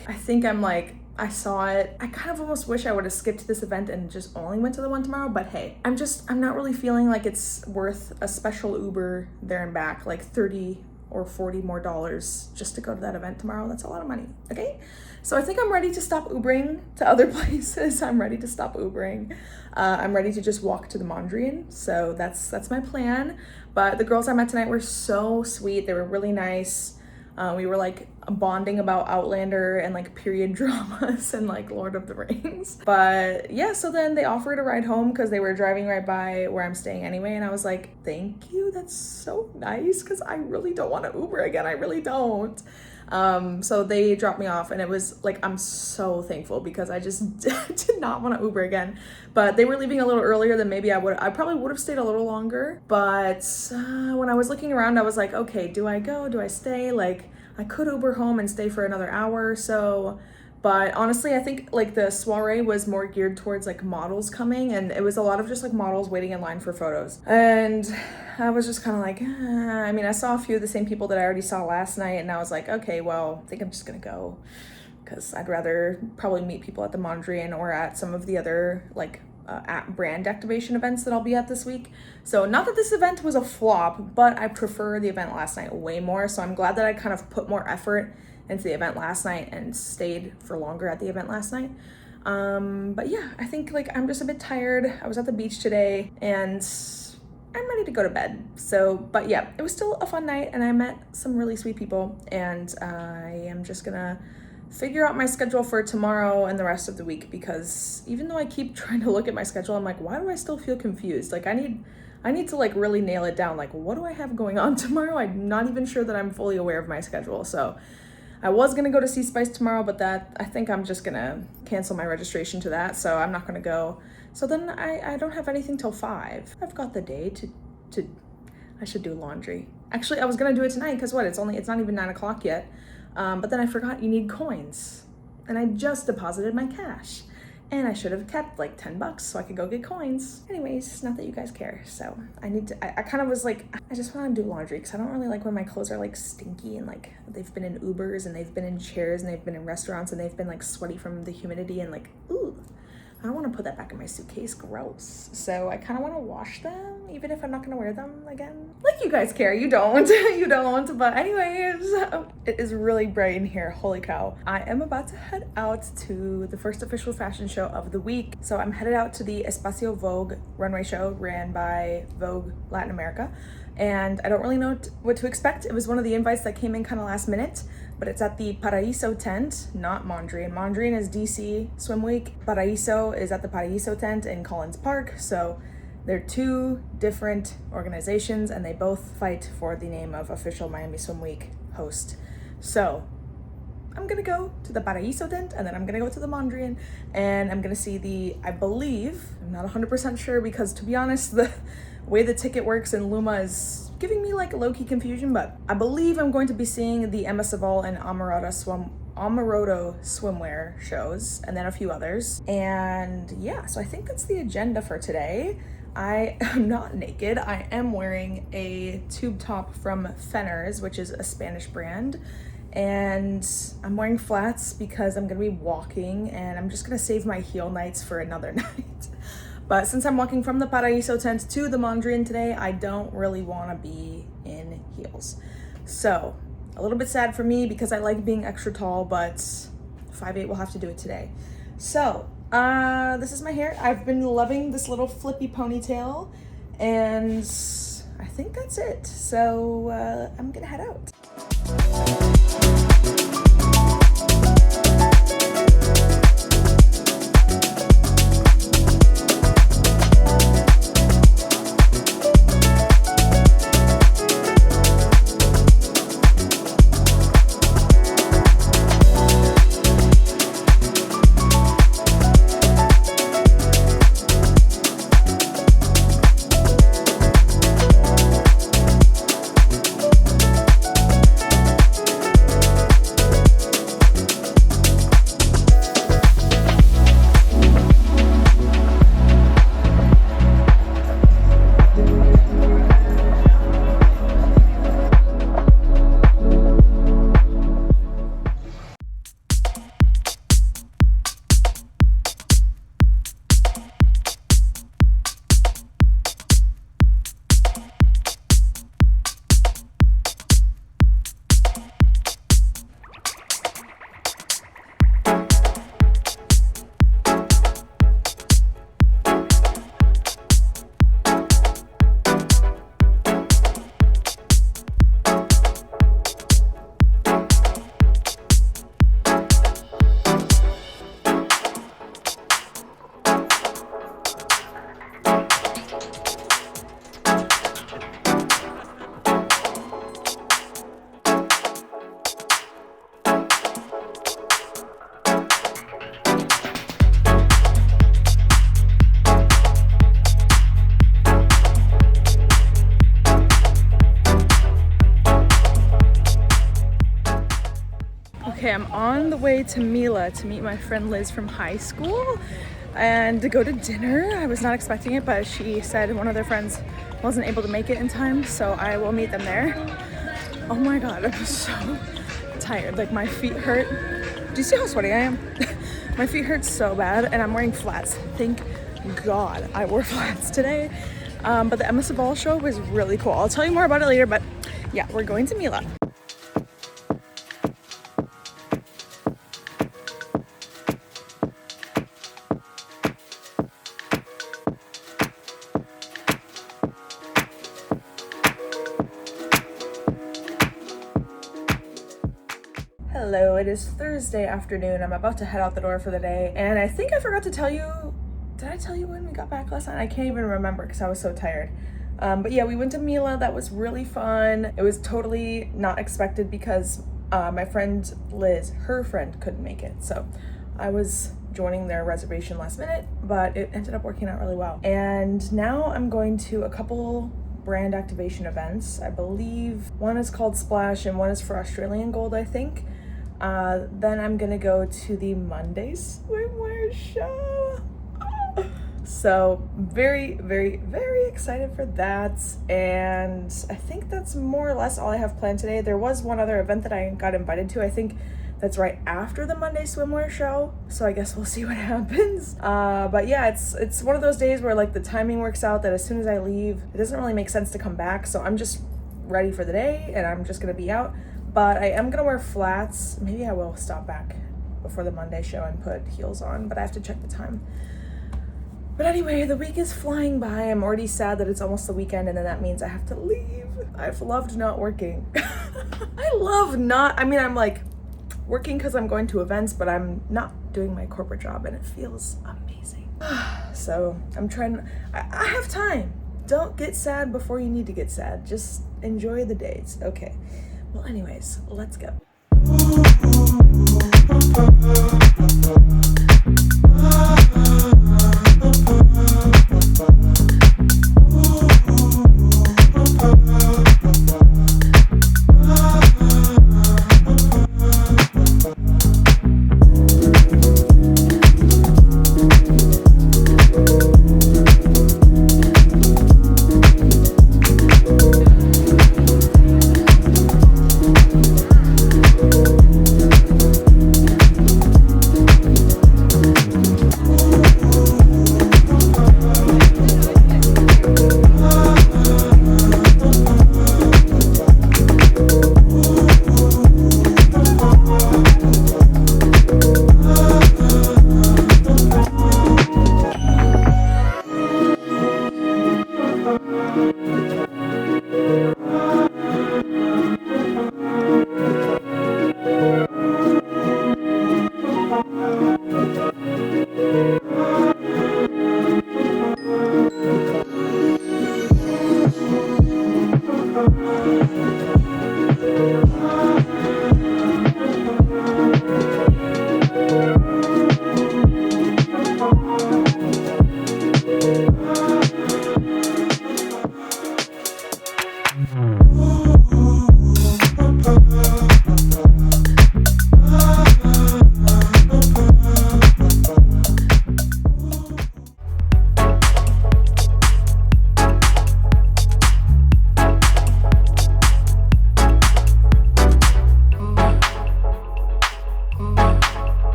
I'm like, I saw it. I kind of almost wish I would have skipped this event and just only went to the one tomorrow, but hey, I'm not really feeling like it's worth a special Uber there and back, like $30 or $40 more just to go to that event tomorrow. That's a lot of money, okay? So I think I'm ready to stop Ubering to other places. I'm ready to stop Ubering. I'm ready to just walk to the Mondrian. So that's my plan. But the girls I met tonight were so sweet. They were really nice. We were like bonding about Outlander and like period dramas and like Lord of the Rings. But yeah, so then they offered a ride home because they were driving right by where I'm staying anyway. And I was like, thank you, that's so nice, because I really don't want to Uber again. I really don't. So they dropped me off and it was like, I'm so thankful because I just did not want to Uber again. But they were leaving a little earlier than maybe I probably would have stayed a little longer. But when I was looking around, I was like, okay, do I go? Do I stay? Like, I could Uber home and stay for another hour or so. But honestly, I think like the soiree was more geared towards like models coming, and it was a lot of just like models waiting in line for photos. And I was just kind of like, I mean, I saw a few of the same people that I already saw last night, and I was like, okay, well, I think I'm just gonna go, because I'd rather probably meet people at the Mondrian or at some of the other like at brand activation events that I'll be at this week. So not that this event was a flop, but I prefer the event last night way more. So I'm glad that I kind of put more effort into the event last night and stayed for longer at the event last night. But yeah, I think like I'm just a bit tired. I was at the beach today and I'm ready to go to bed. So, but yeah, it was still a fun night and I met some really sweet people, and I am just gonna figure out my schedule for tomorrow and the rest of the week, because even though I keep trying to look at my schedule, I'm like, why do I still feel confused? Like I need to like really nail it down. Like, what do I have going on tomorrow? I'm not even sure that I'm fully aware of my schedule. So I was gonna go to Sea Spice tomorrow, but I think I'm just gonna cancel my registration to that, so I'm not gonna go. So then I don't have anything till 5. I've got the day to I should do laundry. Actually, I was gonna do it tonight, because what, it's not even 9 o'clock yet. But then I forgot you need coins. And I just deposited my cash. And I should have kept like 10 bucks so I could go get coins. Anyways, not that you guys care. So I kind of was like, I just want to do laundry because I don't really like when my clothes are like stinky and like they've been in Ubers and they've been in chairs and they've been in restaurants and they've been like sweaty from the humidity and like, ooh, I don't want to put that back in my suitcase, gross. So I kind of want to wash them, even if I'm not going to wear them again. Like you guys care, you don't, you don't. But anyways, it is really bright in here, holy cow. I am about to head out to the first official fashion show of the week. So I'm headed out to the Espacio Vogue runway show ran by Vogue Latin America. And I don't really know what to expect. It was one of the invites that came in kind of last minute, but it's at the Paraíso tent, not Mondrian. Mondrian is DC Swim Week. Paraíso is at the Paraíso tent in Collins Park. So they're two different organizations and they both fight for the name of official Miami Swim Week host. So I'm gonna go to the Paraíso tent and then I'm gonna go to the Mondrian and I'm gonna see I believe, I'm not 100% sure because to be honest, the way the ticket works in Luma is giving me like a low-key confusion, but I believe I'm going to be seeing the Emma Savahl and Omoruto Swimwear shows and then a few others. And yeah, so I think that's the agenda for today. I am not naked. I am wearing a tube top from Fenners, which is a Spanish brand. And I'm wearing flats because I'm gonna be walking and I'm just gonna save my heel nights for another night. But since I'm walking from the Paraíso tent to the Mondrian today, I don't really want to be in heels. So a little bit sad for me because I like being extra tall, but 5'8" will have to do it today. So this is my hair. I've been loving this little flippy ponytail and I think that's it. So I'm gonna head out. Okay, I'm on the way to Mila to meet my friend Liz from high school and to go to dinner. I was not expecting it, but she said one of their friends wasn't able to make it in time, so I will meet them there. Oh my god, I'm so tired. Like my feet hurt. Do you see how sweaty I am? My feet hurt so bad and I'm wearing flats. Thank God I wore flats today. But the Emma Savahl show was really cool. I'll tell you more about it later, but yeah, we're going to Mila. Hello, it is Thursday afternoon. I'm about to head out the door for the day, and I think I forgot to tell you, did I tell you when we got back last night? I can't even remember because I was so tired. But yeah, we went to Mila. That was really fun. It was totally not expected because My friend Liz, her friend couldn't make it, so I was joining their reservation last minute, but it ended up working out really well. And now I'm going to a couple brand activation events. I believe one is called Splash and one is for Australian Gold, I think. Then I'm gonna go to the Monday Swimwear show. So very, very, very excited for that. And I think that's more or less all I have planned today. There was one other event that I got invited to. I think that's right after the Monday Swimwear show. So I guess we'll see what happens. But yeah, it's one of those days where like the timing works out that as soon as I leave, it doesn't really make sense to come back. So I'm just ready for the day and I'm just gonna be out. But I am gonna wear flats. Maybe I will stop back before the Monday show and put heels on, but I have to check the time. But anyway, the week is flying by. I'm already sad that it's almost the weekend and then that means I have to leave. I've loved not working. I'm like working because I'm going to events, but I'm not doing my corporate job and it feels amazing. So I have time. Don't get sad before you need to get sad. Just enjoy the days. Okay. Well, anyways, let's go.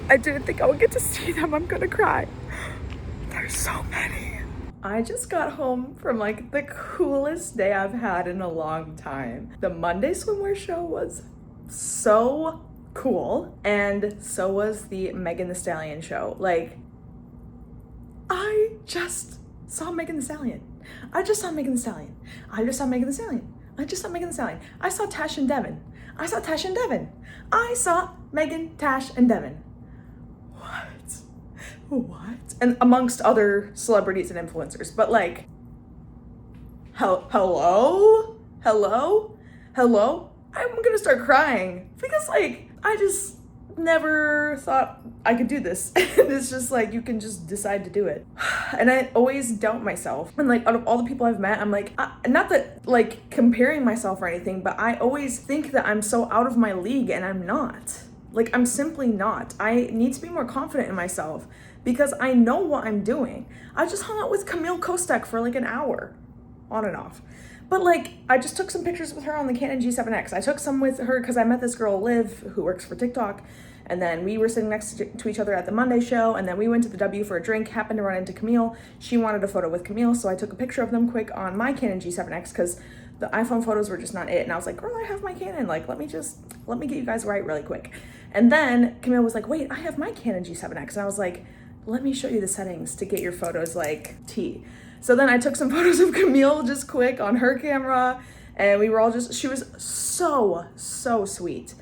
I didn't think I would get to see them. I'm gonna cry. There's so many. I just got home from like the coolest day I've had in a long time. The Monday Swimwear show was so cool, and so was the Megan Thee Stallion show. Like, I just saw Megan Thee Stallion. I just saw Megan Thee Stallion. I just saw Megan Thee Stallion. I just saw Megan Thee Stallion. I saw Tash and Devin. I saw Tash and Devin. I saw Megan, Tash, and Devin. What? And amongst other celebrities and influencers, but like, hello? I'm gonna start crying because like, I just never thought I could do this. It's just like, you can just decide to do it. And I always doubt myself. And like, out of all the people I've met, I'm like, not that like comparing myself or anything, but I always think that I'm so out of my league and I'm not. Like, I'm simply not. I need to be more confident in myself because I know what I'm doing. I just hung out with Camille Kostek for like an hour, on and off. But like, I just took some pictures with her on the Canon G7X. I took some with her because I met this girl, Liv, who works for TikTok. And then we were sitting next to each other at the Monday show. And then we went to the W for a drink, happened to run into Camille. She wanted a photo with Camille, so I took a picture of them quick on my Canon G7X because the iPhone photos were just not it. And I was like, girl, I have my Canon. Like, let me get you guys right really quick. And then Camille was like, wait, I have my Canon G7X. And I was like, let me show you the settings to get your photos like tea. So then I took some photos of Camille just quick on her camera, and we were all just, she was so sweet.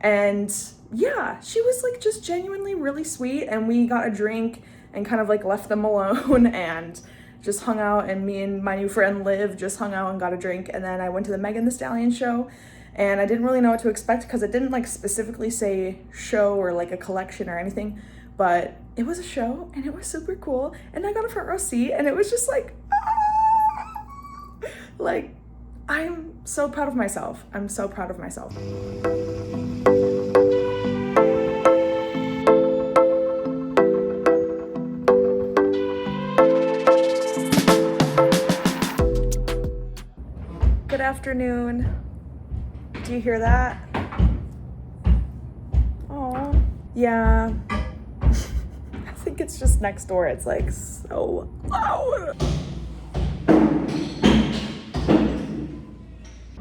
And yeah, she was like just genuinely really sweet, and we got a drink and kind of like left them alone and just hung out, and me and my new friend Liv just hung out and got a drink. And then I went to the Megan Thee Stallion show, and I didn't really know what to expect because it didn't like specifically say show or like a collection or anything, but it was a show and it was super cool, and I got a front row seat, and it was just like, like, I'm so proud of myself. I'm so proud of myself. Good afternoon. Do you hear that? Oh, yeah. I think it's just next door. It's like so loud.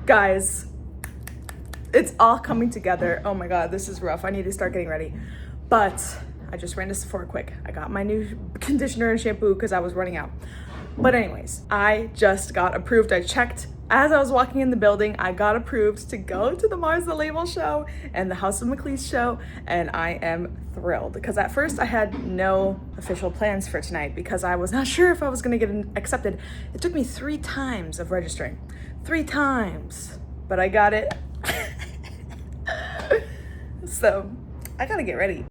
Guys, it's all coming together. Oh my God, this is rough. I need to start getting ready. But I just ran to Sephora quick. I got my new conditioner and shampoo because I was running out. But anyways, I just got approved. I checked as I was walking in the building. I got approved to go to the Mars the Label show and the Haus of Mclees show, and I am thrilled because at first I had no official plans for tonight because I was not sure if I was going to get accepted. It took me 3 times of registering. 3 times, but I got it. So I gotta get ready.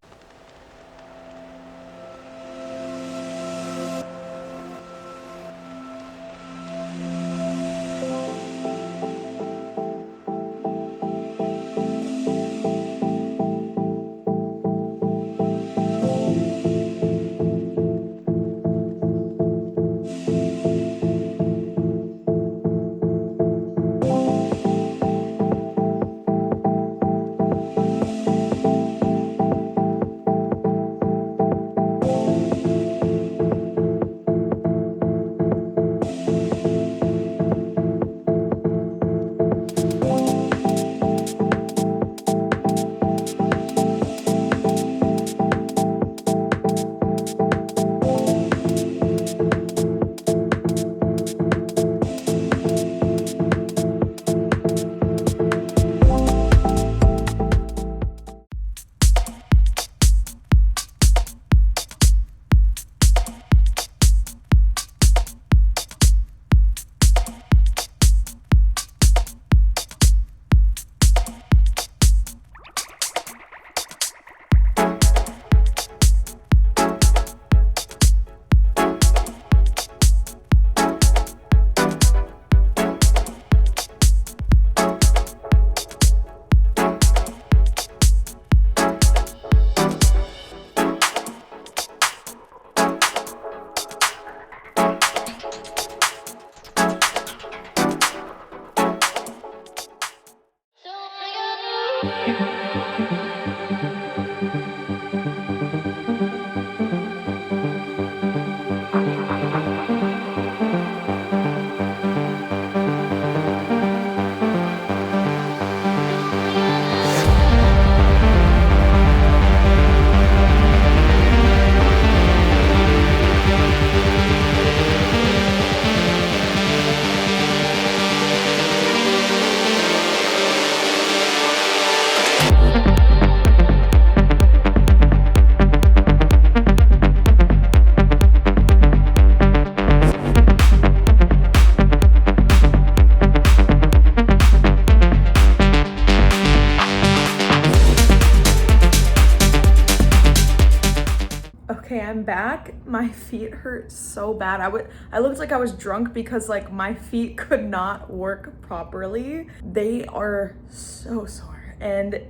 Okay, I'm back. My feet hurt so bad. I looked like I was drunk because like my feet could not work properly. They are so sore, and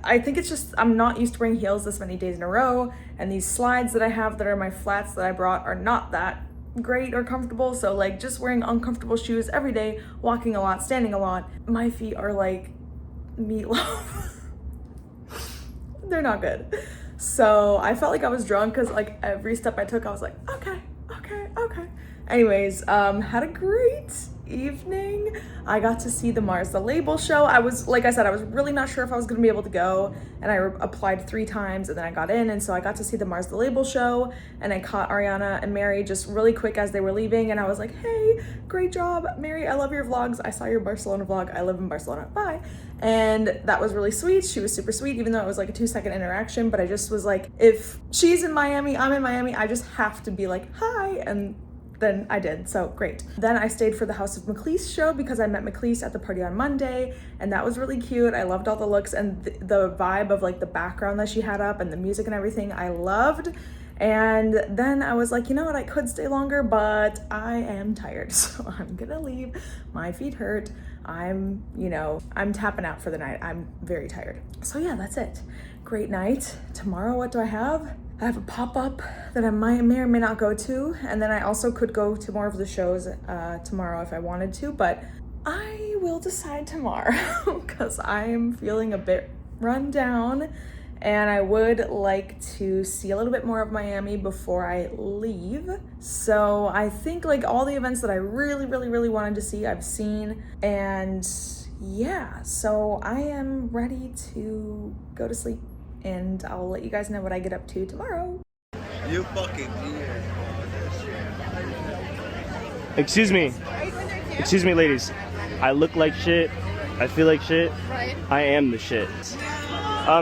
I think it's just I'm not used to wearing heels this many days in a row, and these slides that I have that are my flats that I brought are not that great or comfortable. So like just wearing uncomfortable shoes every day, walking a lot, standing a lot, my feet are like meatloaf. They're not good. So I felt like I was drunk because like every step I took I was like, okay. Anyways, had a great evening, I got to see the Mars the Label show. I was, like I said, I was really not sure if I was gonna be able to go, and I applied 3 times and then I got in, and so I got to see the Mars the Label show, and I caught Ariana and Mary just really quick as they were leaving, and I was like, hey, great job, Mary, I love your vlogs. I saw your Barcelona vlog. I live in Barcelona, bye. And that was really sweet. She was super sweet, even though it was like a 2-second interaction, but I just was like, if she's in Miami, I'm in Miami, I just have to be like, hi, and then I did, so great. Then I stayed for the Haus of Mclees show because I met Mclees at the party on Monday, and that was really cute. I loved all the looks and the vibe of like the background that she had up and the music and everything I loved. And then I was like, you know what, I could stay longer, but I am tired, so I'm gonna leave. My feet hurt. I'm tapping out for the night. I'm very tired. So yeah, that's it. Great night. Tomorrow, what do I have? I have a pop-up that I may or may not go to, and then I also could go to more of the shows tomorrow if I wanted to, but I will decide tomorrow because I'm feeling a bit run down, and I would like to see a little bit more of Miami before I leave. So I think like all the events that I really wanted to see, I've seen, and yeah, so I am ready to go to sleep. And I'll let you guys know what I get up to tomorrow. You fucking genius. Excuse me, ladies. I look like shit. I feel like shit. Right. I am the shit.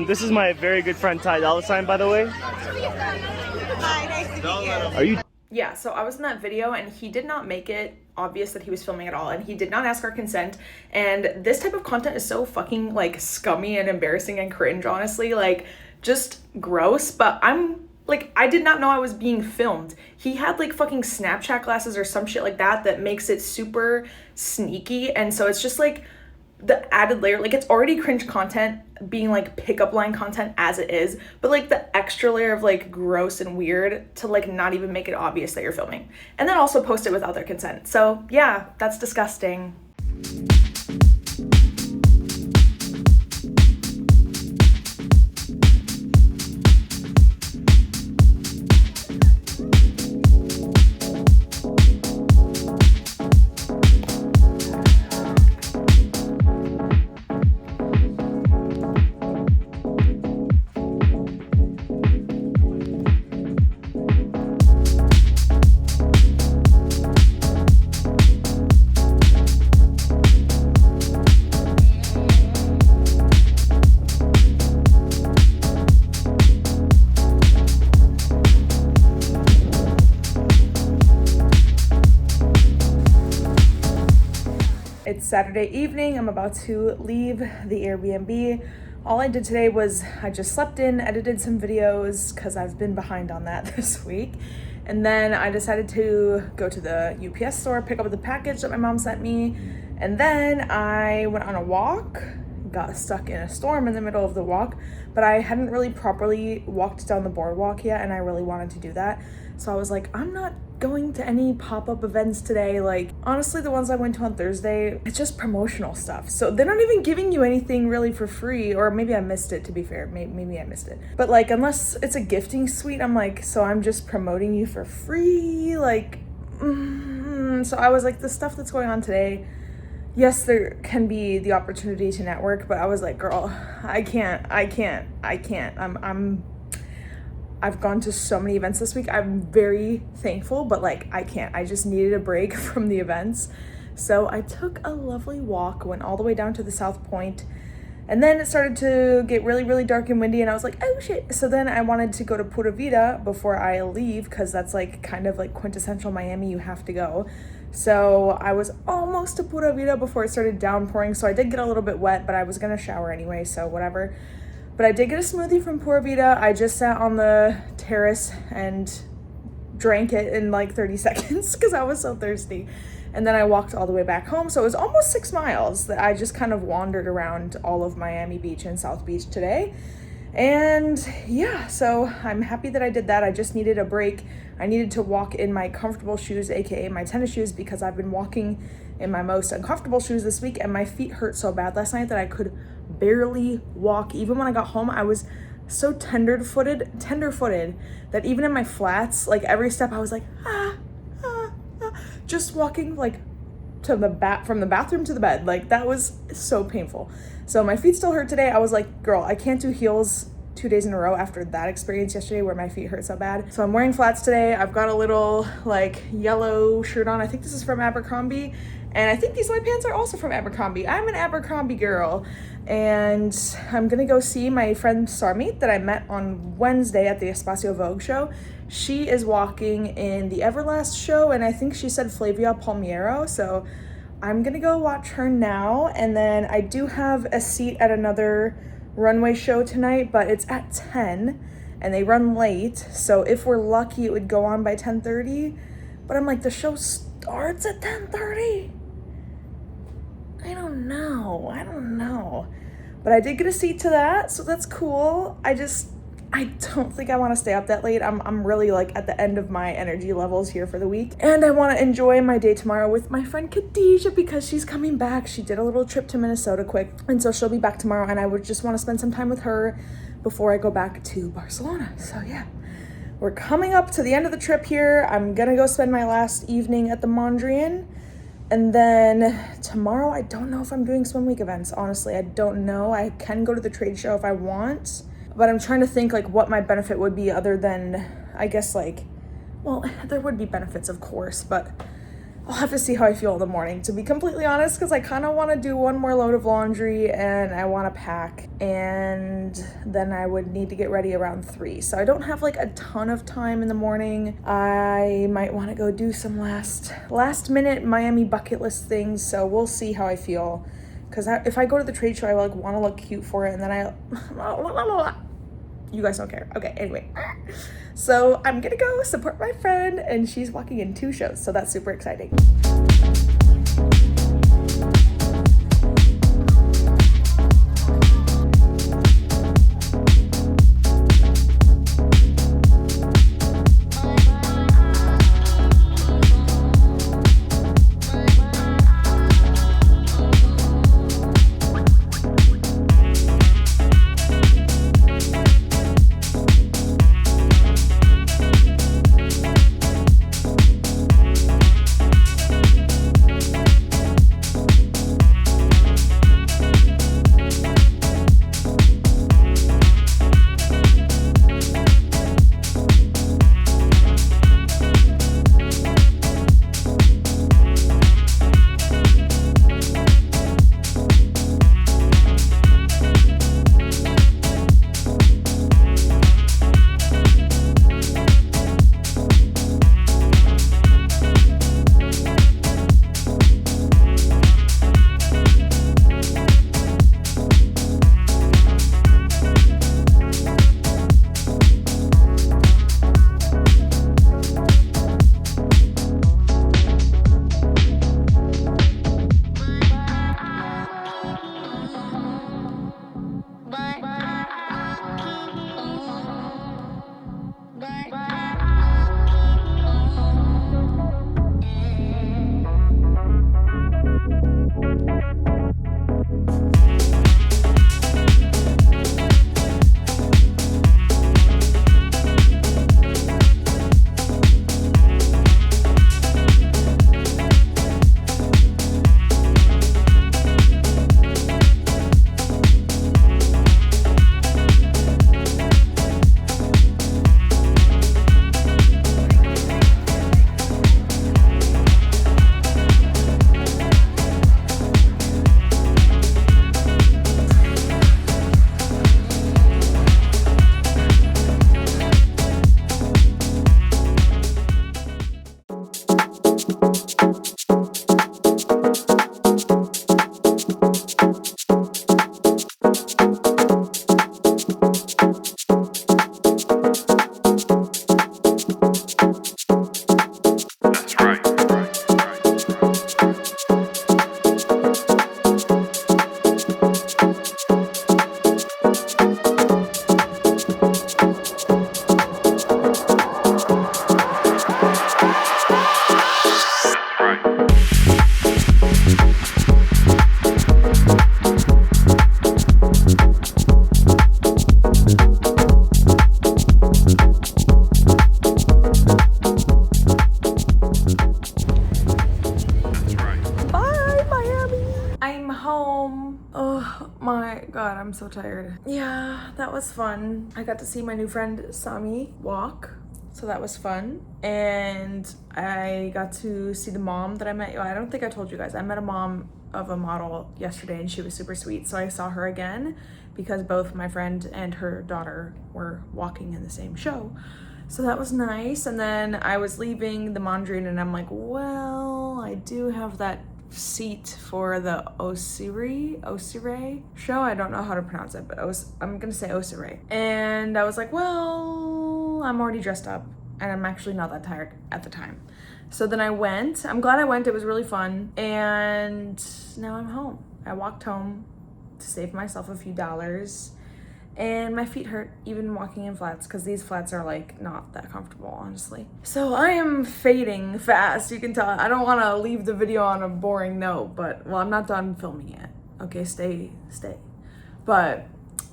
This is my very good friend Delilah, by the way. Hi, nice to meet you. Are you? Yeah, so I was in that video and he did not make it obvious that he was filming at all, and he did not ask our consent, and this type of content is so fucking like scummy and embarrassing and cringe, honestly, like just gross. But I'm like, I did not know I was being filmed. He had like fucking Snapchat glasses or some shit like that makes it super sneaky, and so it's just like the added layer, like it's already cringe content being like pickup line content as it is, but like the extra layer of like gross and weird to like not even make it obvious that you're filming, and then also post it without their consent. So yeah, that's disgusting. It's Saturday evening. I'm about to leave the Airbnb. All I did today was I just slept in, edited some videos because I've been behind on that this week. And then I decided to go to the UPS store, pick up the package that my mom sent me. And then I went on a walk, got stuck in a storm in the middle of the walk, but I hadn't really properly walked down the boardwalk yet, and I really wanted to do that. So I was like, I'm not going to any pop-up events today. Like, honestly, the ones I went to on Thursday, it's just promotional stuff. So they're not even giving you anything really for free, or maybe I missed it, to be fair. Maybe I missed it. But like, unless it's a gifting suite, I'm like, so I'm just promoting you for free? Like, so I was like, the stuff that's going on today, yes, there can be the opportunity to network, but I was like, girl, I can't. I've gone to so many events this week. I'm very thankful, but like, I can't. I just needed a break from the events. So I took a lovely walk, went all the way down to the South Point, and then it started to get really, really dark and windy, and I was like, oh shit. So then I wanted to go to Pura Vida before I leave, because that's like kind of like quintessential Miami, you have to go. So I was almost to Pura Vida before it started downpouring, so I did get a little bit wet, but I was gonna shower anyway, so whatever. But I did get a smoothie from Pura Vida. I just sat on the terrace and drank it in like 30 seconds because I was so thirsty. And then I walked all the way back home. So it was almost 6 miles that I just kind of wandered around all of Miami Beach and South Beach today. And yeah, so I'm happy that I did that. I just needed a break. I needed to walk in my comfortable shoes, aka my tennis shoes, because I've been walking in my most uncomfortable shoes this week, and my feet hurt so bad last night that I could barely walk. Even when I got home, I was so tender-footed that even in my flats, like every step I was like, just walking like to from the bathroom to the bed. Like, that was so painful. So my feet still hurt today. I was like, girl, I can't do heels 2 days in a row after that experience yesterday where my feet hurt so bad. So I'm wearing flats today. I've got a little like yellow shirt on. I think this is from Abercrombie. And I think these sweatpants are also from Abercrombie. I'm an Abercrombie girl. And I'm gonna go see my friend Sarmeet that I met on Wednesday at the Espacio Vogue show. She is walking in the Everlast show, and I think she said Flavia Palmiero. So I'm gonna go watch her now. And then I do have a seat at another runway show tonight, but it's at 10 and they run late. So if we're lucky, it would go on by 10:30. But I'm like, the show starts at 10:30. I don't know. But I did get a seat to that, so that's cool. I don't think I want to stay up that late. I'm really like at the end of my energy levels here for the week. And I want to enjoy my day tomorrow with my friend Khadijah because she's coming back. She did a little trip to Minnesota quick, and so she'll be back tomorrow, and I would just want to spend some time with her before I go back to Barcelona. So yeah, we're coming up to the end of the trip here. I'm gonna go spend my last evening at the Mondrian. And then tomorrow, I don't know if I'm doing swim week events. Honestly, I don't know. I can go to the trade show if I want, but I'm trying to think like what my benefit would be other than, I guess like, well, there would be benefits of course, but I'll have to see how I feel in the morning, to be completely honest, because I kind of want to do one more load of laundry and I want to pack, and then I would need to get ready around 3. So I don't have like a ton of time in the morning. I might want to go do some last minute Miami bucket list things. So we'll see how I feel, because if I go to the trade show, I like want to look cute for it, and then you guys don't care. Okay, anyway. So I'm gonna go support my friend, and she's walking in 2 shows, so that's super exciting. home. Oh my God, I'm so tired. Yeah, that was fun. I got to see my new friend Sami walk. So that was fun. And I got to see the mom that I met. I don't think I told you guys. I met a mom of a model yesterday and she was super sweet. So I saw her again because both my friend and her daughter were walking in the same show. So that was nice. And then I was leaving the Mondrian and I'm like, well, I do have that seat for the Oseree show. I don't know how to pronounce it, but I'm gonna say Oseree. And I was like, well, I'm already dressed up and I'm actually not that tired at the time. So then I went. I'm glad I went. It was really fun. And now I'm home. I walked home to save myself a few dollars. And my feet hurt even walking in flats because these flats are like not that comfortable, honestly. So I am fading fast. You can tell. I don't want to leave the video on a boring note, but well, I'm not done filming yet. Okay, stay. But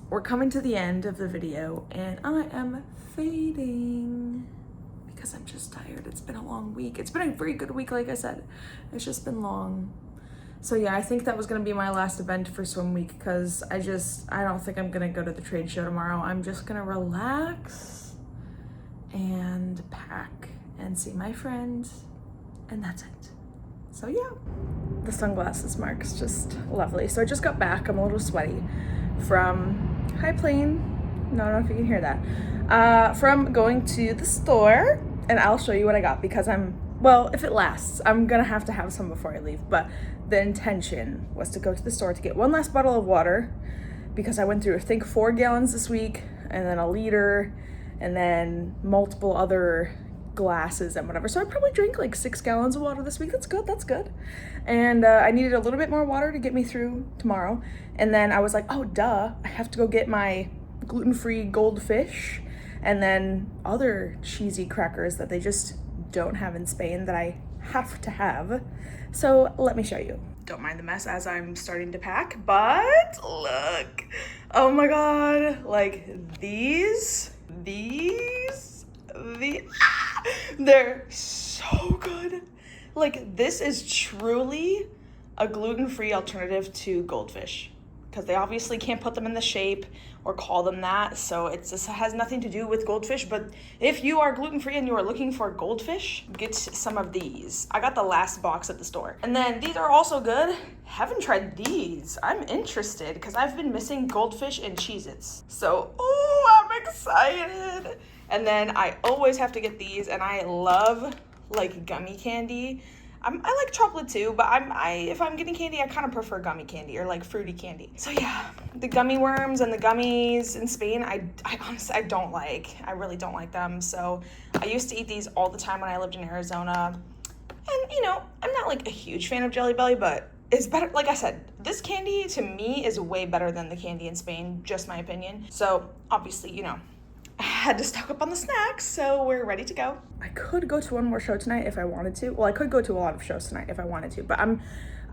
we're coming to the end of the video and I am fading because I'm just tired. It's been a long week. It's been a very good week, like I said. It's just been long. So yeah, I think that was gonna be my last event for Swim Week because I don't think I'm gonna go to the trade show tomorrow. I'm just gonna relax and pack and see my friends and that's it. So yeah, the sunglasses mark's just lovely. So I just got back, I'm a little sweaty from High Plain. No, I don't know if you can hear that. From going to the store and I'll show you what I got because well, if it lasts, I'm gonna have to have some before I leave, but the intention was to go to the store to get one last bottle of water because I went through, I think, 4 gallons this week and then a liter and then multiple other glasses and whatever. So I probably drank like 6 gallons of water this week. That's good. And I needed a little bit more water to get me through tomorrow. And then I was like, oh, duh, I have to go get my gluten-free goldfish and then other cheesy crackers that they just don't have in Spain that I have to have. So let me show you. Don't mind the mess as I'm starting to pack, but look, oh my God, like these, they're so good. Like this is truly a gluten-free alternative to goldfish because they obviously can't put them in the shape or call them that, so this has nothing to do with goldfish. But if you are gluten-free and you are looking for goldfish, get some of these. I got the last box at the store. And then these are also good. Haven't tried these. I'm interested because I've been missing goldfish and Cheez-Its. So, oh, I'm excited. And then I always have to get these, and I love like gummy candy. I like chocolate too, but if I'm getting candy, I kind of prefer gummy candy or like fruity candy. So yeah, the gummy worms and the gummies in Spain, I honestly, I really don't like them. So I used to eat these all the time when I lived in Arizona. And you know, I'm not like a huge fan of Jelly Belly, but it's better. Like I said, this candy to me is way better than the candy in Spain, just my opinion. So obviously, you know, I had to stock up on the snacks, so we're ready to go. I could go to one more show tonight if I wanted to. Well, I could go to a lot of shows tonight if I wanted to, but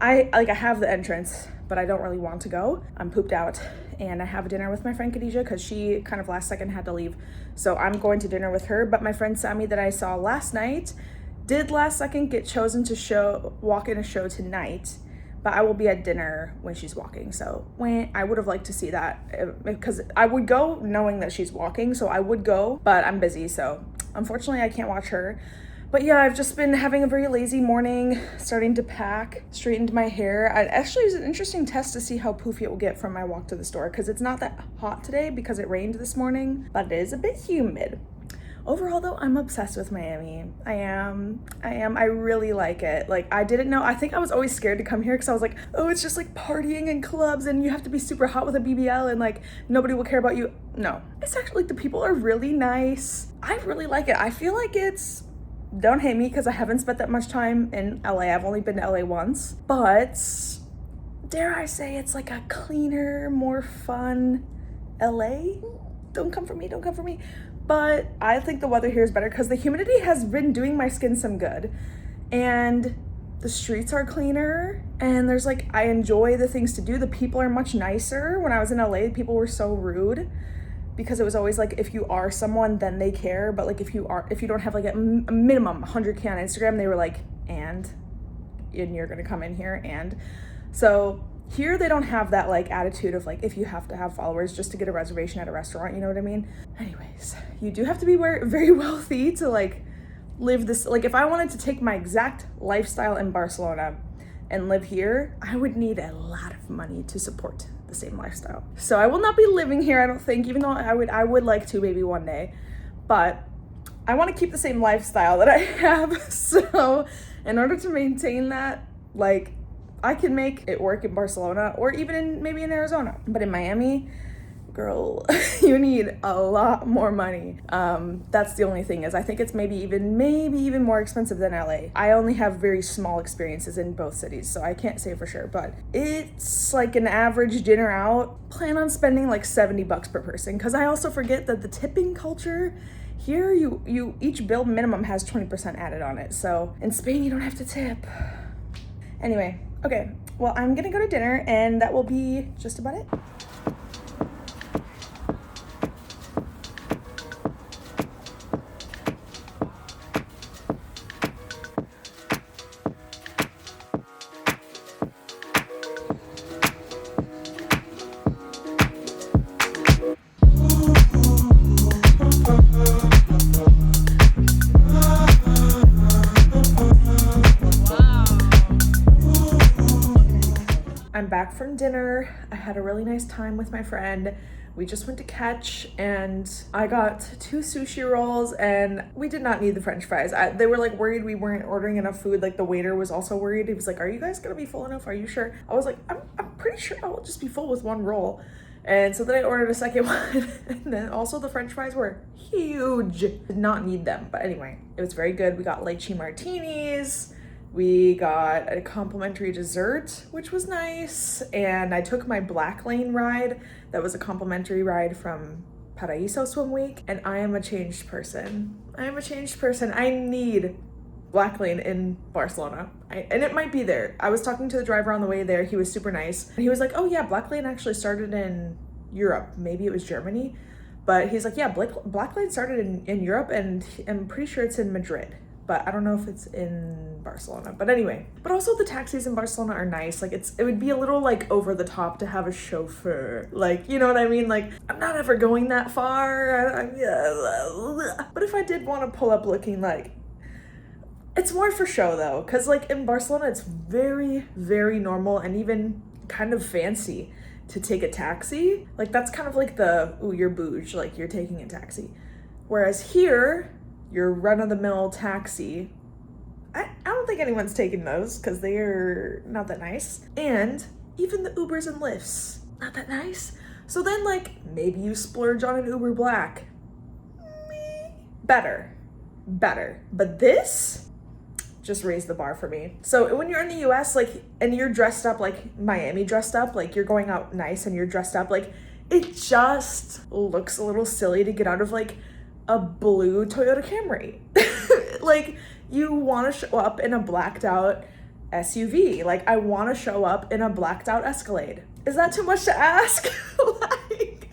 I have the entrance, but I don't really want to go. I'm pooped out, and I have dinner with my friend Khadijah because she kind of last second had to leave. So I'm going to dinner with her, but my friend Sami that I saw last night did last second get chosen to walk in a show tonight. But I will be at dinner when she's walking. So I would have liked to see that because I would go knowing that she's walking. So I would go, but I'm busy. So unfortunately I can't watch her. But yeah, I've just been having a very lazy morning, starting to pack, straightened my hair. Actually, it was an interesting test to see how poofy it will get from my walk to the store because it's not that hot today because it rained this morning, but it is a bit humid. Overall though, I'm obsessed with Miami. I am. I really like it. Like I didn't know, I think I was always scared to come here because I was like, oh, it's just like partying and clubs and you have to be super hot with a BBL and like nobody will care about you. No, it's actually like the people are really nice. I really like it. I feel like don't hate me because I haven't spent that much time in LA. I've only been to LA once, but dare I say it's like a cleaner, more fun LA. Don't come for me. But I think the weather here is better because the humidity has been doing my skin some good. And the streets are cleaner. And there's like, I enjoy the things to do. The people are much nicer. When I was in LA, people were so rude. Because it was always like, if you are someone, then they care. But like, if you don't have like a minimum 100K on Instagram, they were like, and you're gonna come in here. And so Here they don't have that like attitude of like if you have to have followers just to get a reservation at a restaurant, you know what I mean? Anyways, you do have to be very wealthy to like live this. Like if I wanted to take my exact lifestyle in Barcelona and live here, I would need a lot of money to support the same lifestyle. So I will not be living here, I don't think, even though I would like to maybe one day, but I want to keep the same lifestyle that I have. So in order to maintain that, like I can make it work in Barcelona or even maybe in Arizona, but in Miami, girl, you need a lot more money. That's the only thing is I think it's maybe even more expensive than LA. I only have very small experiences in both cities, so I can't say for sure, but it's like an average dinner out. Plan on spending like $70 per person, because I also forget that the tipping culture here, you each bill minimum has 20% added on it. So in Spain, you don't have to tip. Anyway, okay, well, I'm gonna go to dinner and that will be just about it. I'm back from dinner. I had a really nice time with my friend. We just went to Catch and I got 2 sushi rolls and we did not need the french fries. They were like worried we weren't ordering enough food. Like the waiter was also worried. He was like, are you guys gonna be full enough? Are you sure? I was like, I'm pretty sure I will just be full with 1 roll. And so then I ordered a second one. And then also the french fries were huge. Did not need them. But anyway, it was very good. We got lychee martinis. We got a complimentary dessert, which was nice. And I took my Black Lane ride. That was a complimentary ride from Paraíso Swim Week. And I am a changed person. I am a changed person. I need Black Lane in Barcelona. And it might be there. I was talking to the driver on the way there. He was super nice. And he was like, oh yeah, Black Lane actually started in Europe. Maybe it was Germany. But he's like, yeah, Black Lane started in Europe and I'm pretty sure it's in Madrid. But I don't know if it's in Barcelona. But anyway, but also the taxis in Barcelona are nice. Like it would be a little like over the top to have a chauffeur. Like, you know what I mean? Like I'm not ever going that far. But if I did want to pull up looking like, it's more for show though. Cause like in Barcelona, it's very, very normal and even kind of fancy to take a taxi. Like that's kind of like the, ooh, you're bouge, like you're taking a taxi. Whereas here, your run-of-the-mill taxi, I don't think anyone's taking those because they're not that nice. And even the Ubers and Lyfts, not that nice. So then like maybe you splurge on an Uber Black. Better. But this just raised the bar for me. So when you're in the US, like, and you're dressed up like Miami dressed up, like you're going out nice and you're dressed up, like it just looks a little silly to get out of like a blue Toyota Camry. Like you want to show up in a blacked out SUV. Like I want to show up in a blacked out Escalade. Is that too much to ask? Like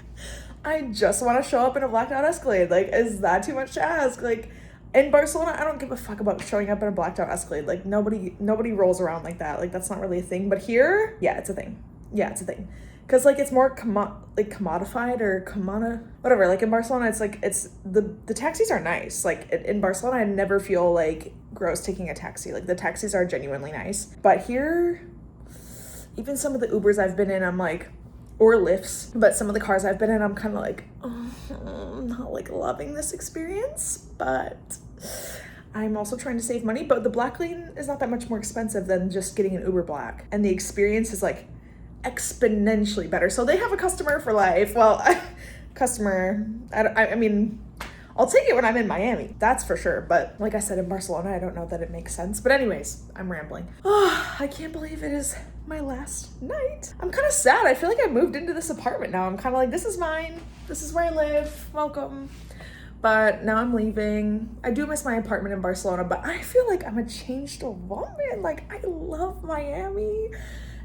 I just want to show up in a blacked out Escalade. Like is that too much to ask? Like in Barcelona, I don't give a fuck about showing up in a blacked out Escalade. Like nobody rolls around like that. Like that's not really a thing. But here, yeah, it's a thing. Cause like it's more commodified or whatever. Like in Barcelona, it's like the taxis are nice. Like in Barcelona, I never feel like gross taking a taxi. Like the taxis are genuinely nice. But here, even some of the Ubers I've been in, I'm like, or Lyfts, but some of the cars I've been in, I'm kind of like, oh, I'm not like loving this experience. But I'm also trying to save money. But the Black Lane is not that much more expensive than just getting an Uber Black, and the experience is like exponentially better. So they have a customer for life. Well, I mean, I'll take it when I'm in Miami, that's for sure. But like I said, in Barcelona, I don't know that it makes sense. But anyways, I'm rambling. Oh, I can't believe it is my last night. I'm kind of sad. I feel like I moved into this apartment now. I'm kind of like, this is mine. This is where I live. Welcome. But now I'm leaving. I do miss my apartment in Barcelona, but I feel like I'm a changed woman. Like I love Miami.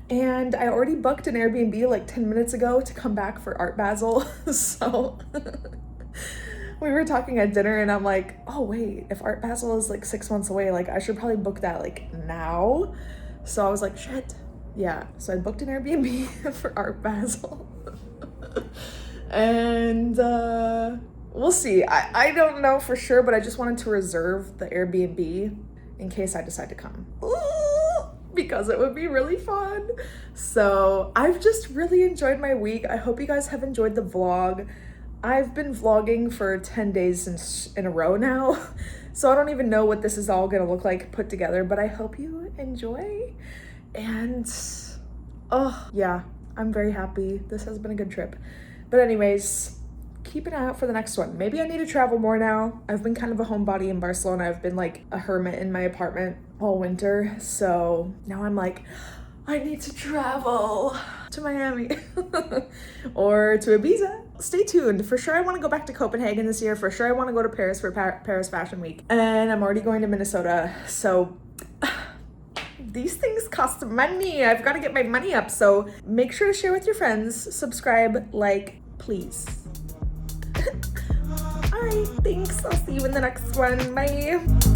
And I already booked an Airbnb like 10 minutes ago to come back for Art Basel. So we were talking at dinner and I'm like, oh wait, if Art Basel is like 6 months away, like I should probably book that like now. So I was like, shit, Yeah, so I booked an Airbnb for Art Basel. And we'll see. I don't know for sure, but I just wanted to reserve the Airbnb in case I decide to come. Ooh, because it would be really fun. So I've just really enjoyed my week. I hope you guys have enjoyed the vlog. I've been vlogging for 10 days in a row now. So I don't even know what this is all gonna look like put together, but I hope you enjoy. And oh yeah, I'm very happy. This has been a good trip. But anyways, keep an eye out for the next one. Maybe I need to travel more now. I've been kind of a homebody in Barcelona. I've been like a hermit in my apartment all winter. So now I'm like, I need to travel to Miami or to Ibiza. Stay tuned. For sure I want to go back to Copenhagen this year. For sure I want to go to Paris for Paris Fashion Week. And I'm already going to Minnesota. So these things cost money. I've got to get my money up. So make sure to share with your friends, subscribe, like, please. All right, thanks. I'll see you in the next one. Bye.